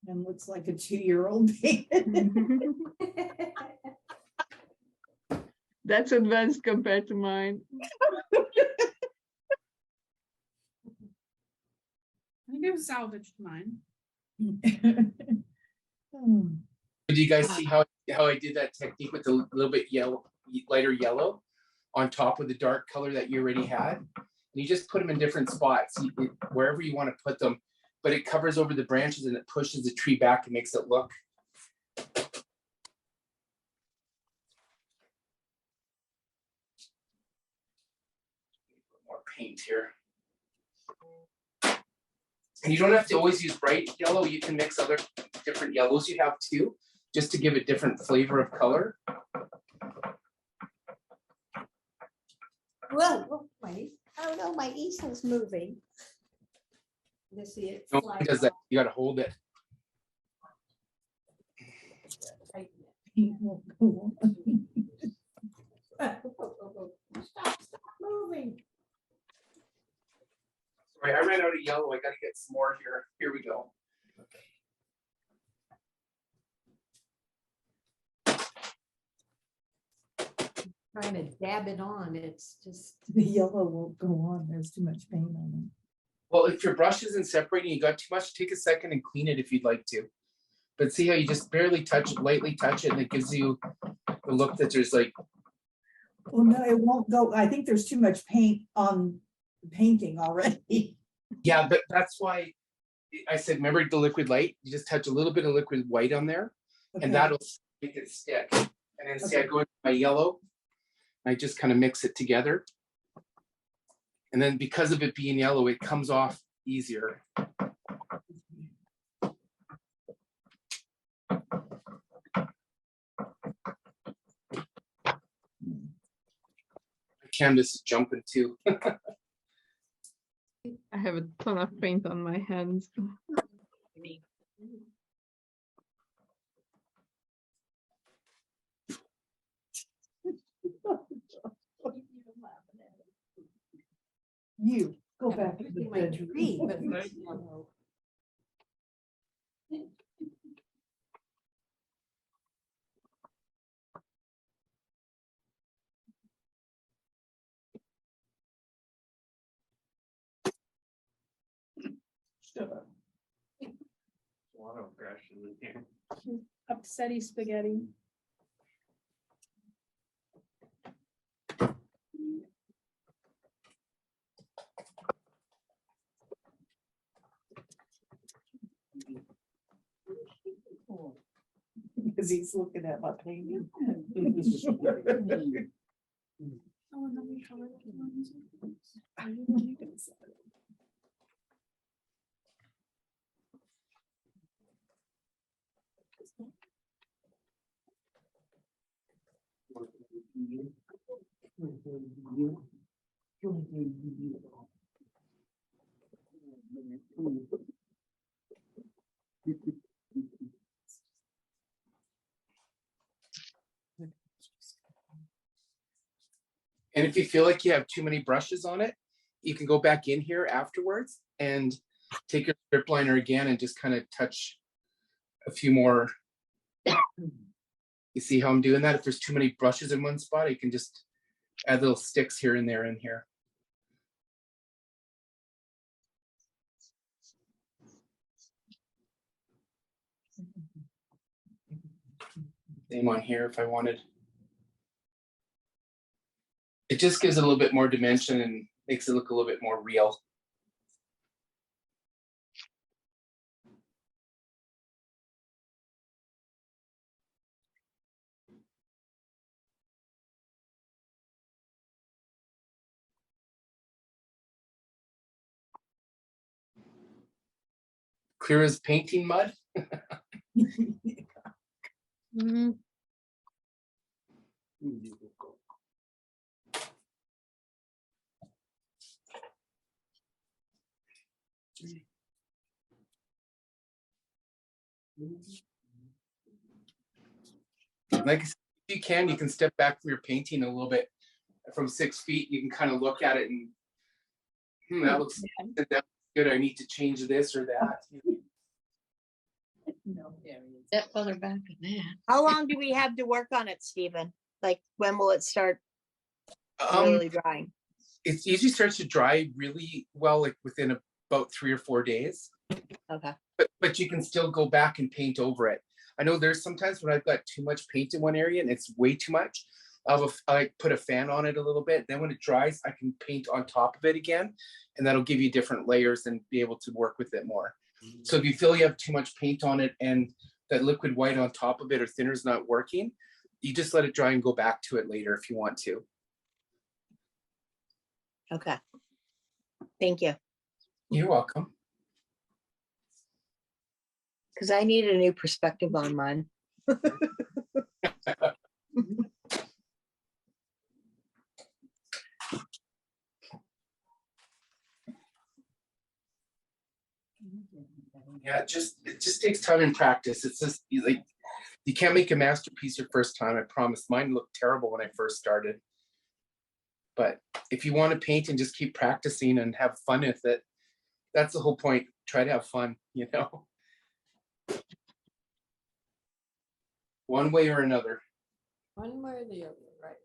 Speaker 11: And looks like a 2-year-old.
Speaker 3: That's advanced compared to mine.
Speaker 7: I think I've salvaged mine.
Speaker 1: Do you guys see how I did that technique with a little bit yellow, lighter yellow on top of the dark color that you already had? And you just put them in different spots, wherever you want to put them, but it covers over the branches and it pushes the tree back and makes it look. More paint here. And you don't have to always use bright yellow. You can mix other different yellows you have too, just to give a different flavor of color.
Speaker 5: Well, wait, oh no, my easel's moving. Let's see it.
Speaker 1: No
Speaker 5: slide
Speaker 1: one does that.
Speaker 5: off.
Speaker 1: You got to hold it.
Speaker 5: Stop moving.
Speaker 1: Sorry, I ran out of yellow. I got to get some more here. Here we go.
Speaker 5: Trying to dab it on, it's just.
Speaker 11: The yellow won't go on. There's too much paint on them.
Speaker 1: Well, if your brush isn't separating, you got too much, take a second and clean it if you'd like to. But see how you just barely touch it, lightly touch it, and it gives you the look that there's like.
Speaker 11: Well, no, it won't go. I think there's too much paint on the painting already.
Speaker 1: Yeah, but that's why I said, remember the liquid light? You just touch a little bit of liquid white on there,
Speaker 11: Okay.
Speaker 1: and that'll make it stick. And then see, I go into my yellow, I just kind of mix it together. And then because of it being yellow, it comes off easier. My canvas is jumping too.
Speaker 3: I have a ton of paint on my hands.
Speaker 11: You go back to the
Speaker 5: My
Speaker 11: bed.
Speaker 5: dream, but it's yellow.
Speaker 11: Shut up.
Speaker 10: A lot of aggression in here.
Speaker 7: Upsetty spaghetti.
Speaker 11: Because he's looking at my painting.
Speaker 7: Oh, and then we color the ones.
Speaker 1: And if you feel like you have too many brushes on it, you can go back in here afterwards and take your strip liner again and just kind of touch a few more. You see how I'm doing that? If there's too many brushes in one spot, you can just add little sticks here and there in here. Same on here if I wanted. It just gives it a little bit more dimension and makes it look a little bit more real. Clear as painting mud.
Speaker 2: Mhm.
Speaker 1: Like I said, if you can step back from your painting a little bit from 6 feet. You can kind of look at it and that looks good. I need to change this or that.
Speaker 2: That further back than that.
Speaker 8: How long do we have to work on it, Stephen? Like, when will it start really drying?
Speaker 1: It usually starts to dry really well, like within about 3 or 4 days.
Speaker 8: Okay.
Speaker 1: But you can still go back and paint over it. I know there's sometimes when I've got too much paint in one area and it's way too much, I put a fan on it a little bit. Then when it dries, I can paint on top of it again, and that'll give you different layers and be able to work with it more. So if you feel you have too much paint on it and that liquid white on top of it or thinner is not working, you just let it dry and go back to it later if you want to.
Speaker 8: Okay. Thank you.
Speaker 1: You're welcome.
Speaker 8: Because I need a new perspective on mine.
Speaker 1: Yeah, it just takes time and practice. It's just like you can't make a masterpiece your first time. I promise. Mine looked terrible when I first started. But if you want to paint and just keep practicing and have fun with it, that's the whole point. Try to have fun, you know. One way or another.
Speaker 5: One way or the other, right?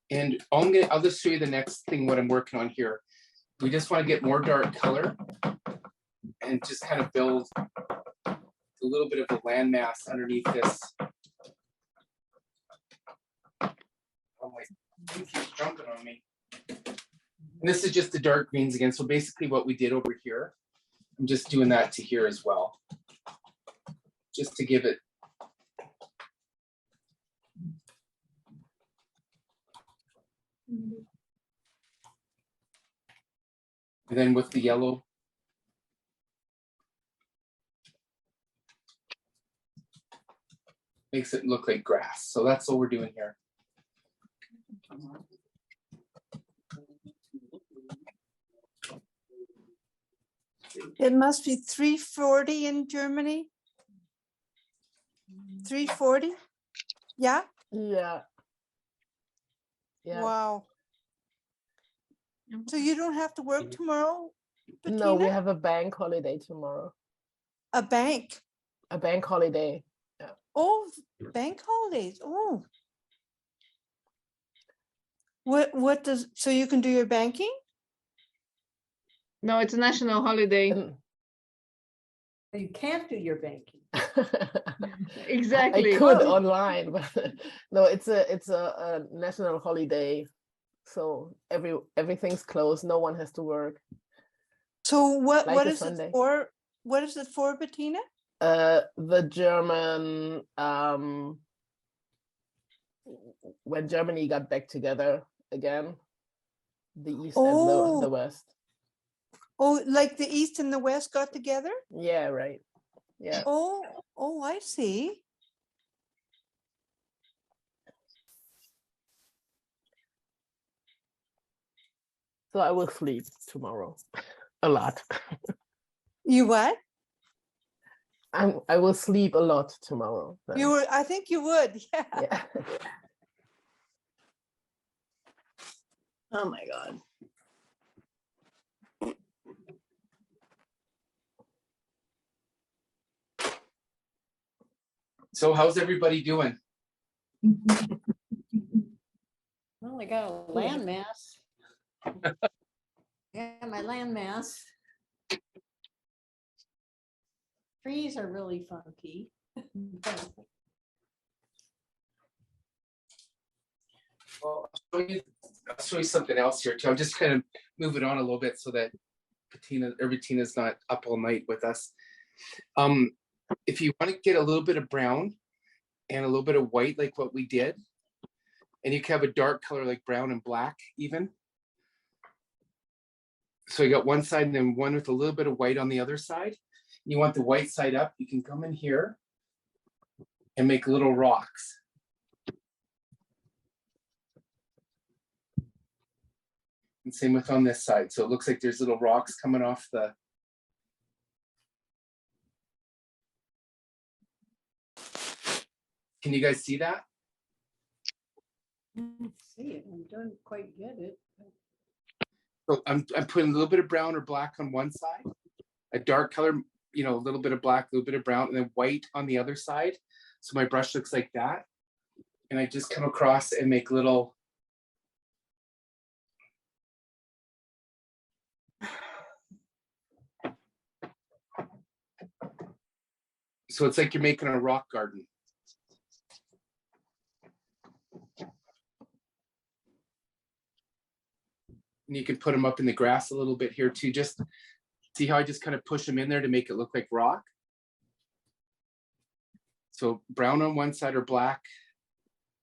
Speaker 1: And I'll just show you the next thing, what I'm working on here. We just want to get more dark color and just kind of build a little bit of a landmass underneath this. Oh my, you keep jumping on me. And this is just the dark greens again. So basically what we did over here, I'm just doing that to here as well. Just to give it. And then with the yellow. Makes it look like grass. So that's what we're doing here.
Speaker 9: It must be 340 in Germany. 340? Yeah?
Speaker 6: Yeah. Yeah.
Speaker 9: Wow. So you don't have to work tomorrow,
Speaker 6: No, we
Speaker 9: Bettina?
Speaker 6: have a bank holiday tomorrow.
Speaker 9: A bank?
Speaker 6: A bank holiday. Yeah.
Speaker 9: Oh, bank holidays. Oh. What does, so you can do your banking?
Speaker 3: No, it's a national holiday.
Speaker 5: You can't do your banking.
Speaker 3: Exactly.
Speaker 6: I could online, but no, it's a national holiday. So everything's closed. No one has to work.
Speaker 9: So what
Speaker 6: Like a
Speaker 9: is
Speaker 6: Sunday.
Speaker 9: it for? What is it for, Bettina?
Speaker 6: The German when Germany got back together again, the East and the West.
Speaker 9: Oh, like the East and the West got together?
Speaker 6: Yeah, right. Yeah.
Speaker 9: Oh, I see.
Speaker 6: So I will sleep tomorrow a lot.
Speaker 9: You what?
Speaker 6: I will sleep a lot tomorrow. Then.
Speaker 9: I think you would. Yeah.
Speaker 6: Yeah.
Speaker 8: Oh my God.
Speaker 1: So how's everybody doing?
Speaker 5: Well, I got a landmass. Yeah, my landmass. Trees are really funky.
Speaker 1: Well, I'll show you something else here too. I'm just kind of moving on a little bit so that Bettina's not up all night with us. If you want to get a little bit of brown and a little bit of white like what we did, and you can have a dark color like brown and black even. So you got one side and then one with a little bit of white on the other side. You want the white side up, you can come in here and make little rocks. And same with on this side. So it looks like there's little rocks coming off the Can you guys see that?
Speaker 5: See it, I don't quite get it.
Speaker 1: So I'm putting a little bit of brown or black on one side, a dark color, you know, a little bit of black, a little bit of brown, and then white on the other side. So my brush looks like that. And I just come across and make little. So it's like you're making a rock garden. And you can put them up in the grass a little bit here too. Just see how I just kind of push them in there to make it look like rock. So brown on one side or black,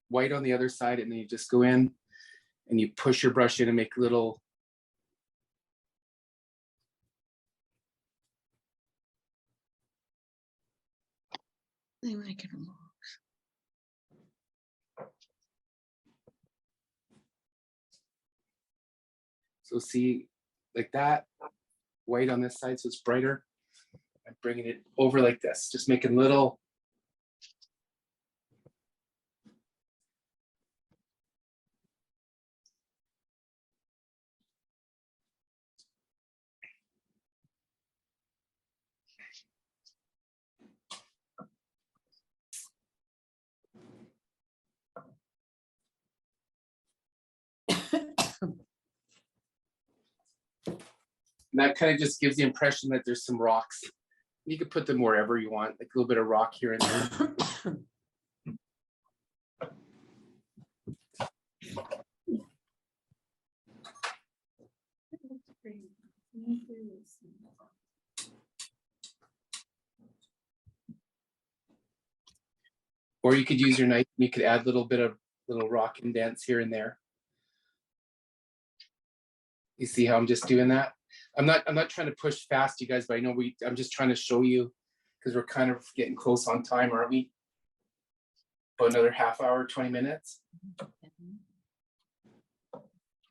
Speaker 1: white on the other side, and then you just go in and you push your brush in and make little.
Speaker 2: They make it more.
Speaker 1: So see, like that, white on this side, so it's brighter. I'm bringing it over like this, just making little. And that kind of just gives the impression that there's some rocks. You could put them wherever you want, like a little bit of rock here and there. Or you could use your knife, you could add a little bit of little rock indents here and there. You see how I'm just doing that? I'm not trying to push fast, you guys, but I know I'm just trying to show you because we're kind of getting close on time, aren't we? About another half hour, 20 minutes.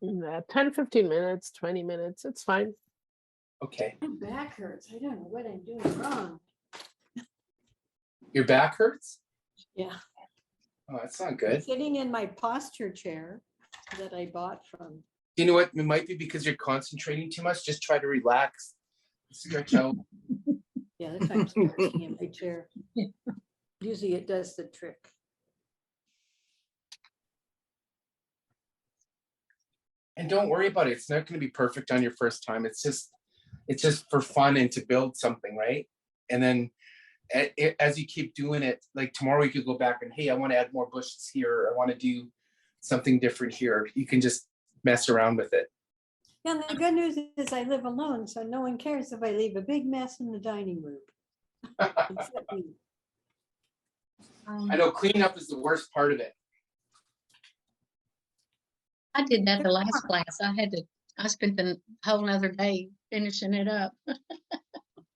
Speaker 6: 10, 15 minutes, 20 minutes, it's fine.
Speaker 1: Okay.
Speaker 5: My back hurts. I don't know what I'm doing wrong.
Speaker 1: Your back hurts?
Speaker 5: Yeah.
Speaker 1: Oh, that's not
Speaker 5: I'm
Speaker 1: good.
Speaker 5: sitting in my posture chair that I bought from.
Speaker 1: You know what? It might be because you're concentrating too much. Just try to relax. Stretch out.
Speaker 5: Yeah, that's why I'm stretching in my chair. Usually it does the trick.
Speaker 1: And don't worry about it. It's not going to be perfect on your first time. It's just for fun and to build something, right? And then as you keep doing it, like tomorrow you could go back and, hey, I want to add more bushes here. Or I want to do something different here. You can just mess around with it.
Speaker 5: Yeah, and the good news is I live alone, so no one cares if I leave a big mess in the dining room. Except me.
Speaker 1: I know cleaning up is the worst part of it.
Speaker 2: I did that the last class. I spent the whole nother day finishing it up.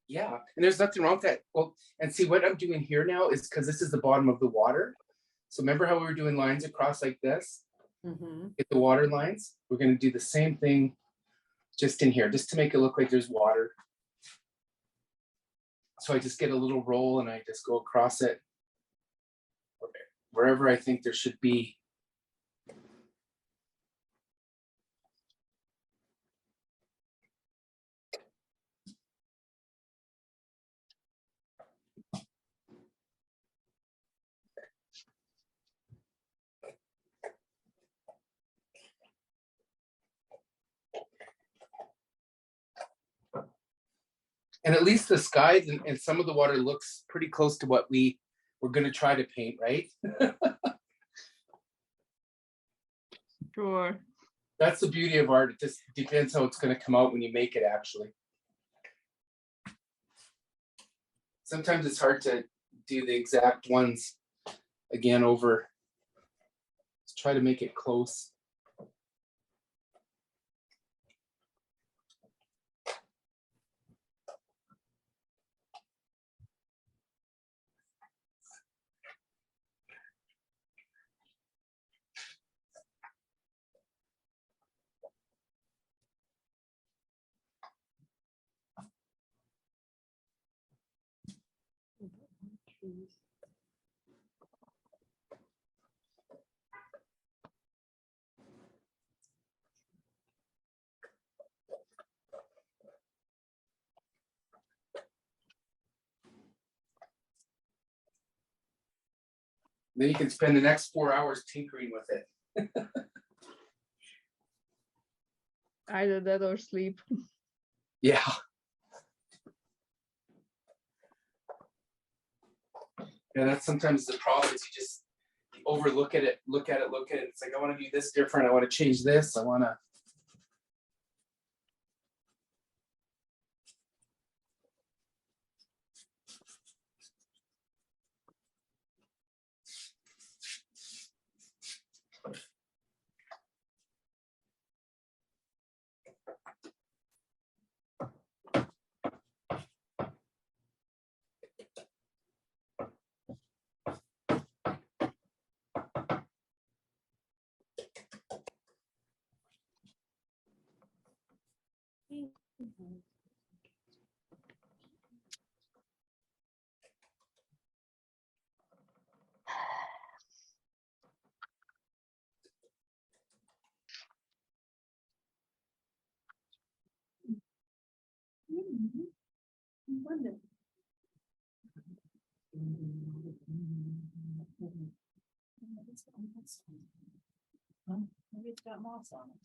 Speaker 1: Yeah, and there's nothing wrong with that. Well, and see what I'm doing here now is because this is the bottom of the water. So remember how we were doing lines across like this? Get the water lines. We're going to do the same thing just in here, just to make it look like there's water. So I just get a little roll and I just go across it wherever I think there should be. And at least the skies and some of the water looks pretty close to what we were going to try to paint, right?
Speaker 3: Sure.
Speaker 1: That's the beauty of art. It just depends how it's going to come out when you make it, actually. Sometimes it's hard to do the exact ones again over. Let's try to make it close. Then you can spend the next 4 hours tinkering with it.
Speaker 3: Either that or sleep.
Speaker 1: Yeah. Yeah, that's sometimes the problem is you just overlook at it, look at it. It's like, I want to do this different. I want to change this. I want to.
Speaker 11: Maybe it's got moss on it.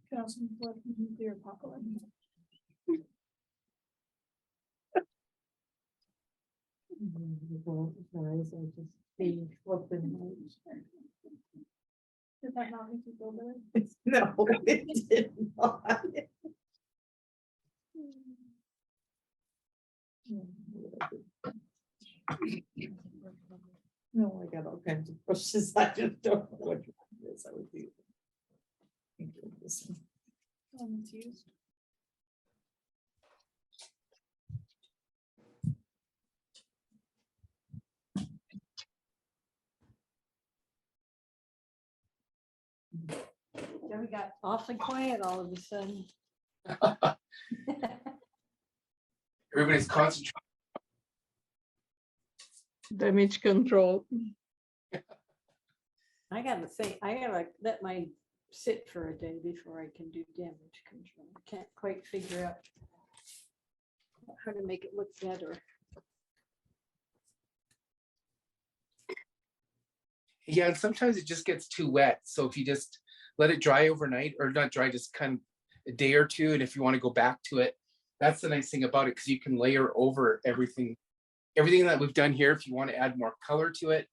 Speaker 7: Can also put nuclear apocalypse. Did that not make you feel better?
Speaker 11: No, it did not. No, I got all kinds of brushes. I just don't know what it is. I would do. This one.
Speaker 7: One that's used.
Speaker 5: Yeah, we got awfully quiet all of a sudden.
Speaker 1: Everybody's concentrating.
Speaker 3: Damage control.
Speaker 5: I gotta think, I gotta let mine sit for a day before I can do damage control. I can't quite figure out how to make it look better.
Speaker 1: Yeah, and sometimes it just gets too wet. So if you just let it dry overnight, or not dry, just kind of a day or two, and if you want to go back to it, that's the nice thing about it, because you can layer over everything that we've done here. If you want to add more color to it,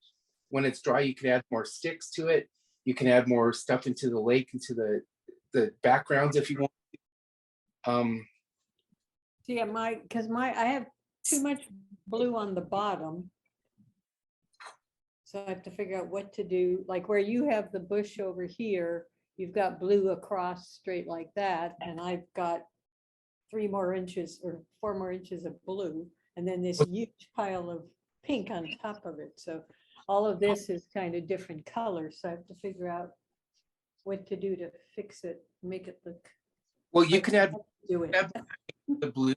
Speaker 1: when it's dry, you can add more sticks to it. You can add more stuff into the lake, into the backgrounds if you want.
Speaker 5: See, I have too much blue on the bottom. So I have to figure out what to do, like where you have the bush over here, you've got blue across straight like that, and I've got 3 more inches or 4 more inches of blue, and then this huge pile of pink on top of it. So all of this is kind of different colors, so I have to figure out what to do to fix it, make it look.
Speaker 1: Well, you
Speaker 5: like
Speaker 1: can add
Speaker 5: do it.
Speaker 1: the blue,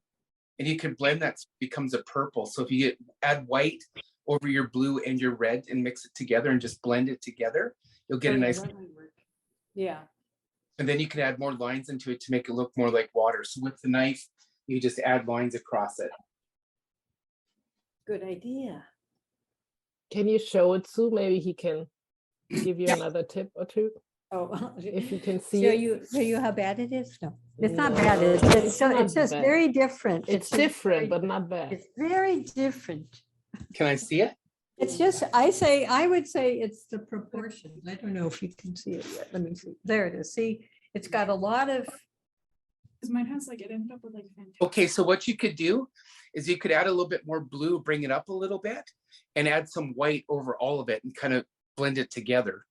Speaker 1: and you can blend that so it becomes a purple. So if you add white over your blue and your red and mix it together and just blend it together, you'll get a nice.
Speaker 5: Yeah.
Speaker 1: And then you can add more lines into it to make it look more like water. So with the knife, you just add lines across it.
Speaker 5: Good idea.
Speaker 6: Can you show it, Sue? Maybe he can give you another tip or two.
Speaker 5: Oh,
Speaker 6: if you can see
Speaker 5: show you how bad it is? No, it's not
Speaker 6: No,
Speaker 5: bad. It's
Speaker 6: not
Speaker 5: just
Speaker 6: bad.
Speaker 5: very different.
Speaker 6: It's
Speaker 5: just
Speaker 6: different,
Speaker 5: very-
Speaker 6: but not bad.
Speaker 5: It's very different.
Speaker 1: Can I see it?
Speaker 5: It's just, I would say it's the proportions. I don't know if you can see it yet. Let me see. There it is. See, it's got a lot of,
Speaker 7: Because mine has like, it ended up with like. fantastic-
Speaker 1: Okay, so what you could do is you could add a little bit more blue, bring it up a little bit, and add some white over all of it and kind of blend it together.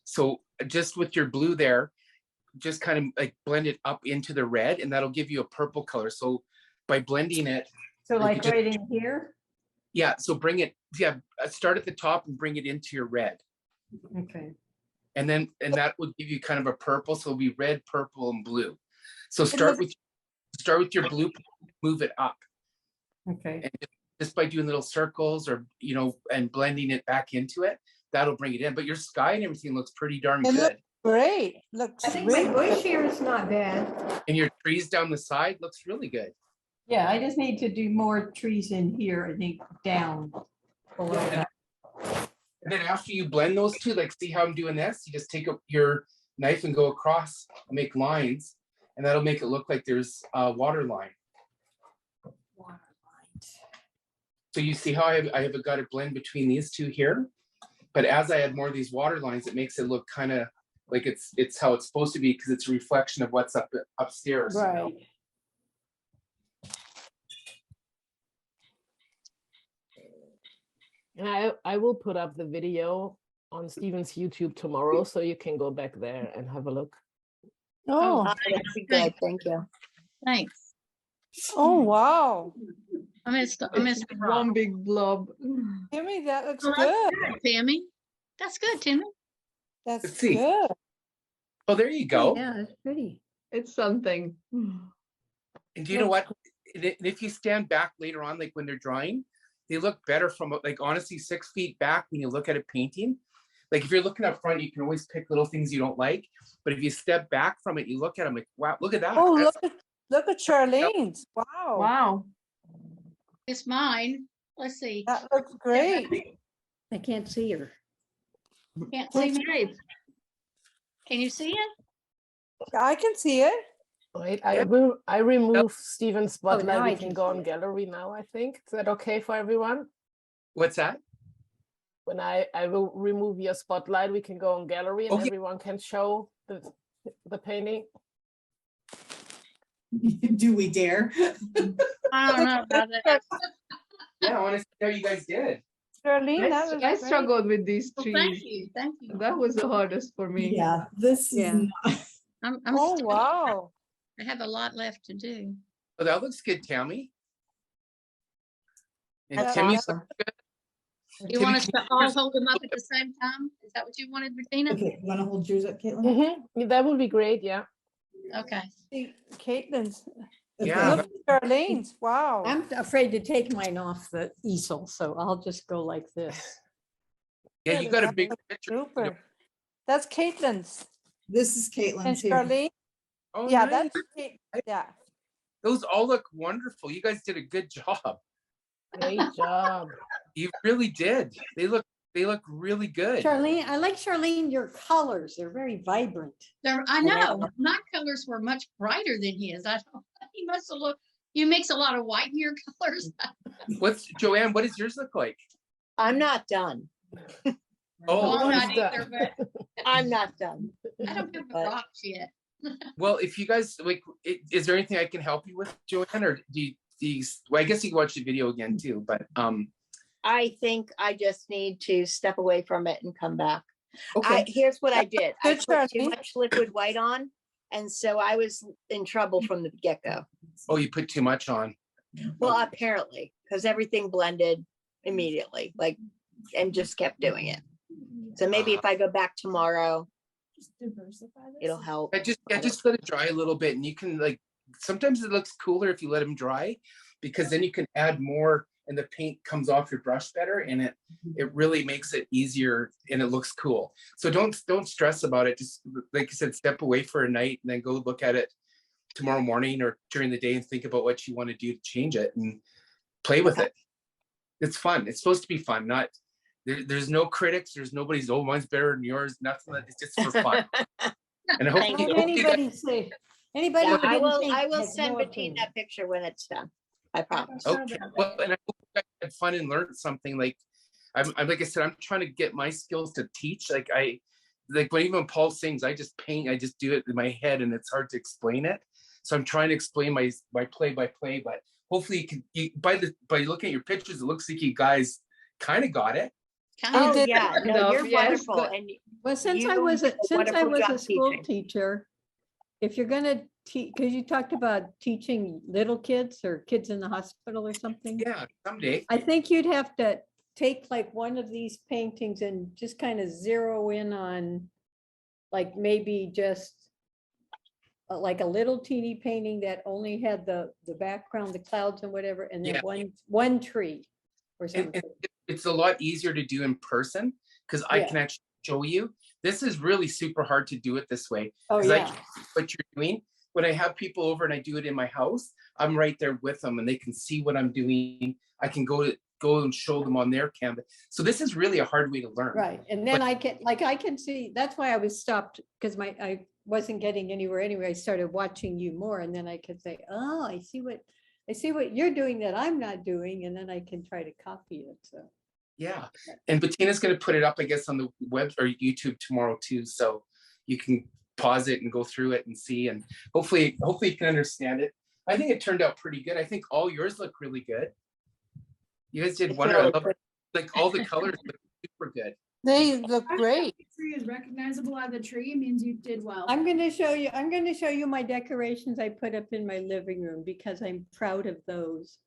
Speaker 1: So just with your blue there, just kind of like blend it up into the red, and that'll give you a purple color. So by blending it,
Speaker 5: so
Speaker 1: you
Speaker 5: like
Speaker 1: could just-
Speaker 5: right in here.
Speaker 1: yeah, so bring it, yeah, start at the top and bring it into your red.
Speaker 5: Okay.
Speaker 1: And that would give you kind of a purple. So it'll be red, purple, and blue. So start with your blue, move it up.
Speaker 5: Okay.
Speaker 1: And just by doing little circles or, and blending it back into it, that'll bring it in. But your sky and everything looks pretty darn good.
Speaker 9: great. Looks
Speaker 5: I think my
Speaker 9: really
Speaker 5: bush
Speaker 9: good.
Speaker 5: here is not bad.
Speaker 1: And your trees down the side looks really good.
Speaker 5: Yeah, I just need to do more trees in here, I think, down below that.
Speaker 1: And then after you blend those two, like see how I'm doing this? You just take up your knife and go across, make lines, and that'll make it look like there's a water line. So you see how I have got a blend between these two here, but as I add more of these water lines, it makes it look kind of like it's how it's supposed to be because it's a reflection of what's upstairs. You know?
Speaker 5: Right.
Speaker 6: And I will put up the video on Stephen's YouTube tomorrow, so you can go back there and have a look.
Speaker 9: Oh,
Speaker 8: That'd be good. Thank you.
Speaker 2: Thanks.
Speaker 9: oh, wow.
Speaker 2: I missed the rock.
Speaker 3: One big blob.
Speaker 9: Timmy, that looks
Speaker 2: Well, that's
Speaker 9: good.
Speaker 2: good, Tammy. That's good, Timmy.
Speaker 9: That's
Speaker 1: Let's see.
Speaker 9: good.
Speaker 1: Oh, there you go.
Speaker 5: Yeah, it's pretty.
Speaker 3: It's something.
Speaker 1: And do you know what? And if you stand back later on, like when they're drying, they look better from like honestly 6 feet back when you look at a painting. Like if you're looking up front, you can always pick little things you don't like. But if you step back from it, you look at them like, wow, look at that.
Speaker 9: Oh,
Speaker 1: That's-
Speaker 9: look at Charlene's. Wow.
Speaker 3: Wow.
Speaker 2: It's mine. Let's see.
Speaker 9: That looks great.
Speaker 5: I can't see her.
Speaker 2: Can't see
Speaker 3: Looks
Speaker 2: me.
Speaker 3: great.
Speaker 2: Can you see it?
Speaker 9: I can see it.
Speaker 6: Wait, I remove Stephen's
Speaker 5: now
Speaker 6: spotlight.
Speaker 5: I
Speaker 6: We can
Speaker 5: can
Speaker 6: go
Speaker 5: see
Speaker 6: on
Speaker 5: it.
Speaker 6: gallery now, I think. Is that okay for everyone?
Speaker 1: What's that?
Speaker 6: When I will remove your spotlight, we can go on gallery and
Speaker 1: Okay.
Speaker 6: everyone can show the painting.
Speaker 11: Do we dare?
Speaker 2: I don't know about it.
Speaker 1: Yeah, I want to see how you guys did.
Speaker 9: Charlene, that was
Speaker 3: I
Speaker 9: great.
Speaker 3: struggled with these
Speaker 2: Well, thank
Speaker 3: trees.
Speaker 2: you. Thank you.
Speaker 3: That was the hardest for me.
Speaker 11: Yeah, this is
Speaker 5: Yeah.
Speaker 11: not.
Speaker 2: I'm
Speaker 9: Oh,
Speaker 2: still-
Speaker 9: wow.
Speaker 2: I have a lot left to do.
Speaker 1: Oh, that looks good, Tammy. And
Speaker 9: That's
Speaker 1: Timmy's
Speaker 9: awesome.
Speaker 2: You want us to all hold them up at the same time? Is that what you wanted, Bettina?
Speaker 11: Okay, you want to hold yours up, Caitlin?
Speaker 6: That would be great, yeah.
Speaker 2: Okay.
Speaker 9: See, Caitlin's.
Speaker 1: Yeah.
Speaker 9: Look at Charlene's. Wow.
Speaker 5: I'm afraid to take mine off the easel, so I'll just go like this.
Speaker 1: Yeah, you got a
Speaker 9: That
Speaker 1: big
Speaker 9: looks
Speaker 1: picture. You know.
Speaker 9: Super. That's Caitlin's.
Speaker 11: This is
Speaker 9: And
Speaker 11: Caitlin's here.
Speaker 9: Charlene,
Speaker 1: Oh,
Speaker 9: yeah,
Speaker 1: nice.
Speaker 9: that's Kate. Yeah.
Speaker 1: Those all look wonderful. You guys did a good job.
Speaker 6: Great job.
Speaker 1: You really did. They look really good.
Speaker 5: Charlene, I like Charlene, your colors, they're very vibrant.
Speaker 2: I know, my colors were much brighter than his. He must have looked, you mix a lot of white in your colors.
Speaker 1: What's Joanne? What does yours look like?
Speaker 8: I'm not done.
Speaker 2: Well,
Speaker 1: Oh,
Speaker 2: I'm not
Speaker 6: Almost done.
Speaker 2: either, but
Speaker 8: I'm not done.
Speaker 2: I don't have the
Speaker 8: But-
Speaker 2: rocks yet.
Speaker 1: well, if you guys like, is there anything I can help you with, Joanne, or do you well, I guess you can watch the video again too, but
Speaker 8: I think I just need to step away from it and come back.
Speaker 1: okay.
Speaker 8: Here's what I did. I
Speaker 9: Good,
Speaker 8: put too
Speaker 9: Charlene.
Speaker 8: much liquid white on, and so I was in trouble from the get-go.
Speaker 1: Oh, you put too much on.
Speaker 8: Well, apparently, because everything blended immediately, like, and just kept doing it. So maybe if I go back tomorrow,
Speaker 4: Just diversify this.
Speaker 8: it'll help.
Speaker 1: I just let it dry a little bit, and you can like. Sometimes it looks cooler if you let them dry, because then you can add more, and the paint comes off your brush better, and it really makes it easier, and it looks cool. So don't stress about it. Just like you said, step away for a night, and then go look at it tomorrow morning or during the day, and think about what you want to do to change it, and play with it. It's fun. It's supposed to be fun. Not there's no critics. There's nobody's. Oh, mine's better than yours. Nothing. It's just for fun. And I hope,
Speaker 8: Thank
Speaker 1: you,
Speaker 8: you.
Speaker 1: hope you guys,
Speaker 5: Anybody say, anybody.
Speaker 8: Yeah,
Speaker 5: who
Speaker 8: I
Speaker 5: didn't
Speaker 8: will.
Speaker 5: think
Speaker 8: I will
Speaker 5: has
Speaker 8: send
Speaker 5: no
Speaker 8: Bettina
Speaker 5: opinion.
Speaker 8: that picture when it's done. I promise.
Speaker 1: okay. Well, and I hope you guys had fun and learned something. Like I'm like I said, I'm trying to get my skills to teach. Like when even Paul sings, I just paint. I just do it in my head, and it's hard to explain it. So I'm trying to explain my play by play. But hopefully, by looking at your pictures, it looks like you guys kind of got it.
Speaker 2: Kind
Speaker 8: Oh
Speaker 2: of.
Speaker 9: did
Speaker 8: yeah, no,
Speaker 3: enough,
Speaker 8: you're
Speaker 3: yes,
Speaker 8: wonderful,
Speaker 3: but-
Speaker 8: and
Speaker 5: Well, since
Speaker 8: You
Speaker 5: I was
Speaker 8: did a wonderful job
Speaker 5: school
Speaker 8: teaching.
Speaker 5: teacher, if you're gonna teach, because you talked about teaching little kids or kids in the hospital or something.
Speaker 1: Yeah, someday.
Speaker 5: I think you'd have to take like one of these paintings and just kind of zero in on like maybe just like a little teeny painting that only had the background, the clouds and whatever, and then
Speaker 1: Yeah.
Speaker 5: one tree or
Speaker 1: And
Speaker 5: something.
Speaker 1: it's a lot easier to do in person because I
Speaker 5: Yeah.
Speaker 1: can actually show you. This is really super hard to do it this way.
Speaker 5: Oh,
Speaker 1: 'cause I
Speaker 5: yeah.
Speaker 1: can't see what you're doing. When I have people over and I do it in my house, I'm right there with them and they can see what I'm doing. I can go and show them on their canvas. So this is really a hard way to learn.
Speaker 5: Right, and then I can see, that's why I was stopped, because I wasn't getting anywhere anyway. I started watching you more, and then I could say, oh, I see what you're doing that I'm not doing, and then I can try to copy it, so.
Speaker 1: Yeah, and Bettina's going to put it up, I guess, on the web or YouTube tomorrow too, so you can pause it and go through it and see, and hopefully you can understand it. I think it turned out pretty good. I think all yours look really good. You guys did wonderful. I love, like, all the colors look super good.
Speaker 9: They look great.
Speaker 7: The tree is recognizable as a tree means you did well.
Speaker 5: I'm going to show you my decorations I put up in my living room because I'm proud of those.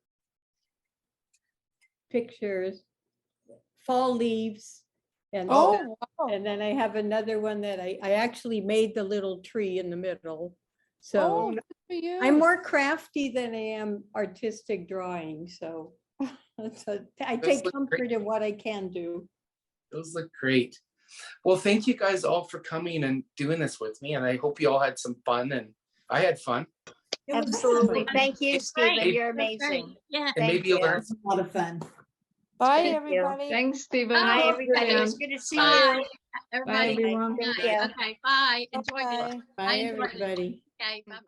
Speaker 5: Pictures, fall leaves. And
Speaker 9: Oh, wow.
Speaker 5: and then I have another one that I actually made the little tree in the middle. So
Speaker 9: Oh, good for you.
Speaker 5: I'm more crafty than I am artistic drawing, so. So I take
Speaker 1: look
Speaker 5: comfort
Speaker 1: great.
Speaker 5: in what I can do.
Speaker 1: Those look great. Well, thank you guys all for coming and doing this with me, and I hope you all had some fun, and I had fun.
Speaker 5: It was
Speaker 8: Absolutely.
Speaker 5: fun.
Speaker 8: Thank you,
Speaker 2: It's great.
Speaker 8: Stephen. You're
Speaker 2: That's great.
Speaker 8: amazing.
Speaker 2: Yeah.
Speaker 1: And
Speaker 8: Thank
Speaker 1: maybe you
Speaker 8: you.
Speaker 1: learned.
Speaker 11: A lot of fun.
Speaker 9: Bye,
Speaker 8: Thank you.
Speaker 9: everybody.
Speaker 3: Thanks, Stephen.
Speaker 8: Bye,
Speaker 2: Oh,
Speaker 8: everybody. It was
Speaker 3: Bye,
Speaker 8: good to see
Speaker 2: Bye,
Speaker 8: you.
Speaker 2: everybody.
Speaker 3: everyone.
Speaker 8: Thank
Speaker 2: Good night.
Speaker 8: you.
Speaker 2: Okay, bye. Enjoy
Speaker 9: Bye.
Speaker 2: it.
Speaker 5: Bye,
Speaker 2: I enjoyed it.
Speaker 5: everybody.
Speaker 2: Okay, bye-bye.